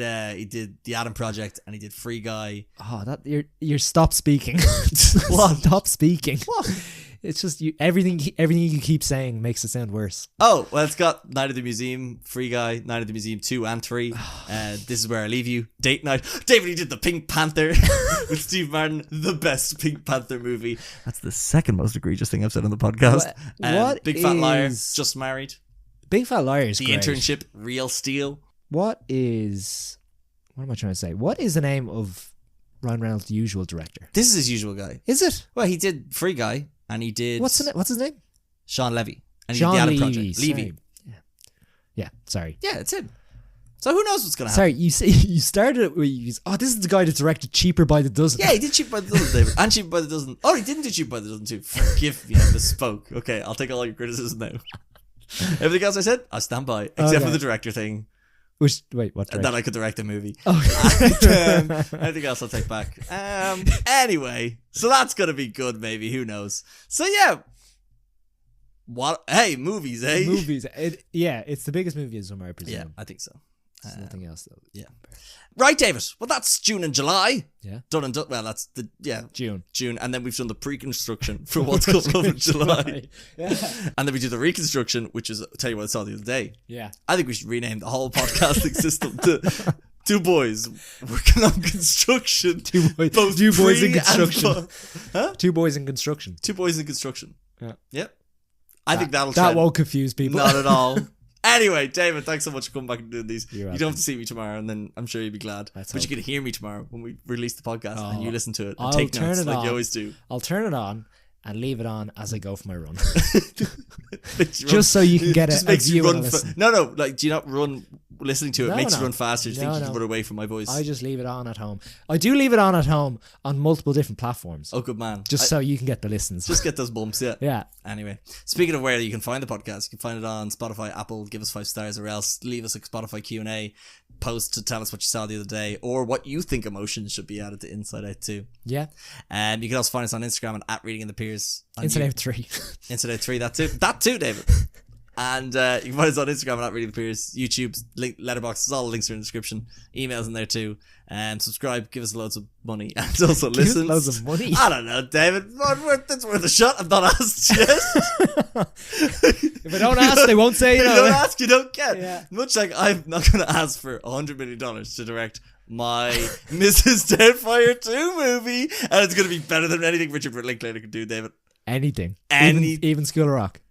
the Adam Project, and he did Free Guy. Oh, that you're stop speaking. What? Stop speaking. What? It's just everything you keep saying makes it sound worse. Oh, well, it's got Night of the Museum, Free Guy, Night of the Museum 2 and 3. This Is Where I Leave You, Date Night. David, he did the Pink Panther with Steve Martin, the best Pink Panther movie. That's the second most egregious thing I've said on the podcast. What Big Fat Liar, Just Married. Big Fat Liar is The great. Internship, Real Steel. What am I trying to say? What is the name of Ryan Reynolds' usual director? This is his usual guy. Is it? Well, he did Free Guy, and he did... What's his name? Sean Levy. And he Sean did the Adam Levy. Project. Levy. Yeah, sorry. Yeah, it's him. So who knows what's going to happen? Sorry, you started it with, this is the guy that directed Cheaper by the Dozen. Yeah, he did Cheaper by the Dozen, David. And Cheaper by the Dozen. Oh, he didn't do Cheaper by the Dozen too. Forgive me, I misspoke. Okay, I'll take all your criticism now. Everything else I said, I stand by. Except for the director thing. What director? That I could direct a movie. Okay. Anything else I'll take back. Anyway, so that's going to be good, maybe. Who knows? So yeah. What? Hey, movies, eh? Movies. It's the biggest movie of the summer, I presume. Yeah, I think so. There's nothing else though. Yeah. Right, David. Well, that's June and July. Yeah. Done and done. Well, that's June, and then we've done the pre-construction for what's coming up in July. Yeah. And then we do the reconstruction, which is, I'll tell you what I saw the other day. Yeah. I think we should rename the whole podcasting system to Two Boys Working on Construction. Two boys in construction. Huh? Two boys in construction. Two Boys in Construction. Yeah. Yep. I think that won't confuse people. Not at all. Anyway, David, thanks so much for coming back and doing these. You welcome. don't have to see me tomorrow, and then I'm sure you'll be glad. But you can hear me tomorrow when we release the podcast, and you listen to it and take notes like you always do. I'll turn it on and leave it on as I go for my run. Just so you can get a view and listen. No, like, do you not run listening to it? Makes you run faster. You think you can run away from my voice? I just leave it on at home. I do leave it on at home on multiple different platforms. Oh, good man. Just so you can get the listens. Just get those bumps, yeah. Yeah. Anyway, speaking of where you can find the podcast, you can find it on Spotify, Apple. Give us 5 stars, or else leave us a Spotify Q&A post to tell us what you saw the other day, or what you think emotions should be added to Inside Out 2. Yeah. You can also find us on Instagram at Reading in the Peers. Inside Out 3. Inside Out 3, that too, David. And you can find us on Instagram at Reading the Peers, YouTube, Letterboxd, all the links are in the description. Emails in there too. And subscribe, give us loads of money, and also listen. Loads of money? I don't know, David. It's worth a shot. I've not asked yet. If I don't ask, they won't say. You don't ask, you don't get. Yeah. Much like I'm not going to ask for $100 million to direct my Mrs. Doubtfire 2 movie, and it's going to be better than anything Richard Linklater could do, David. Anything. Any even School of Rock.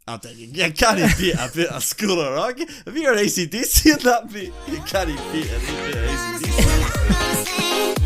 I'm telling you, you can't even beat a bit of School of Rock. If you're AC/DC in that beat, you can't even beat a bit of AC/DC.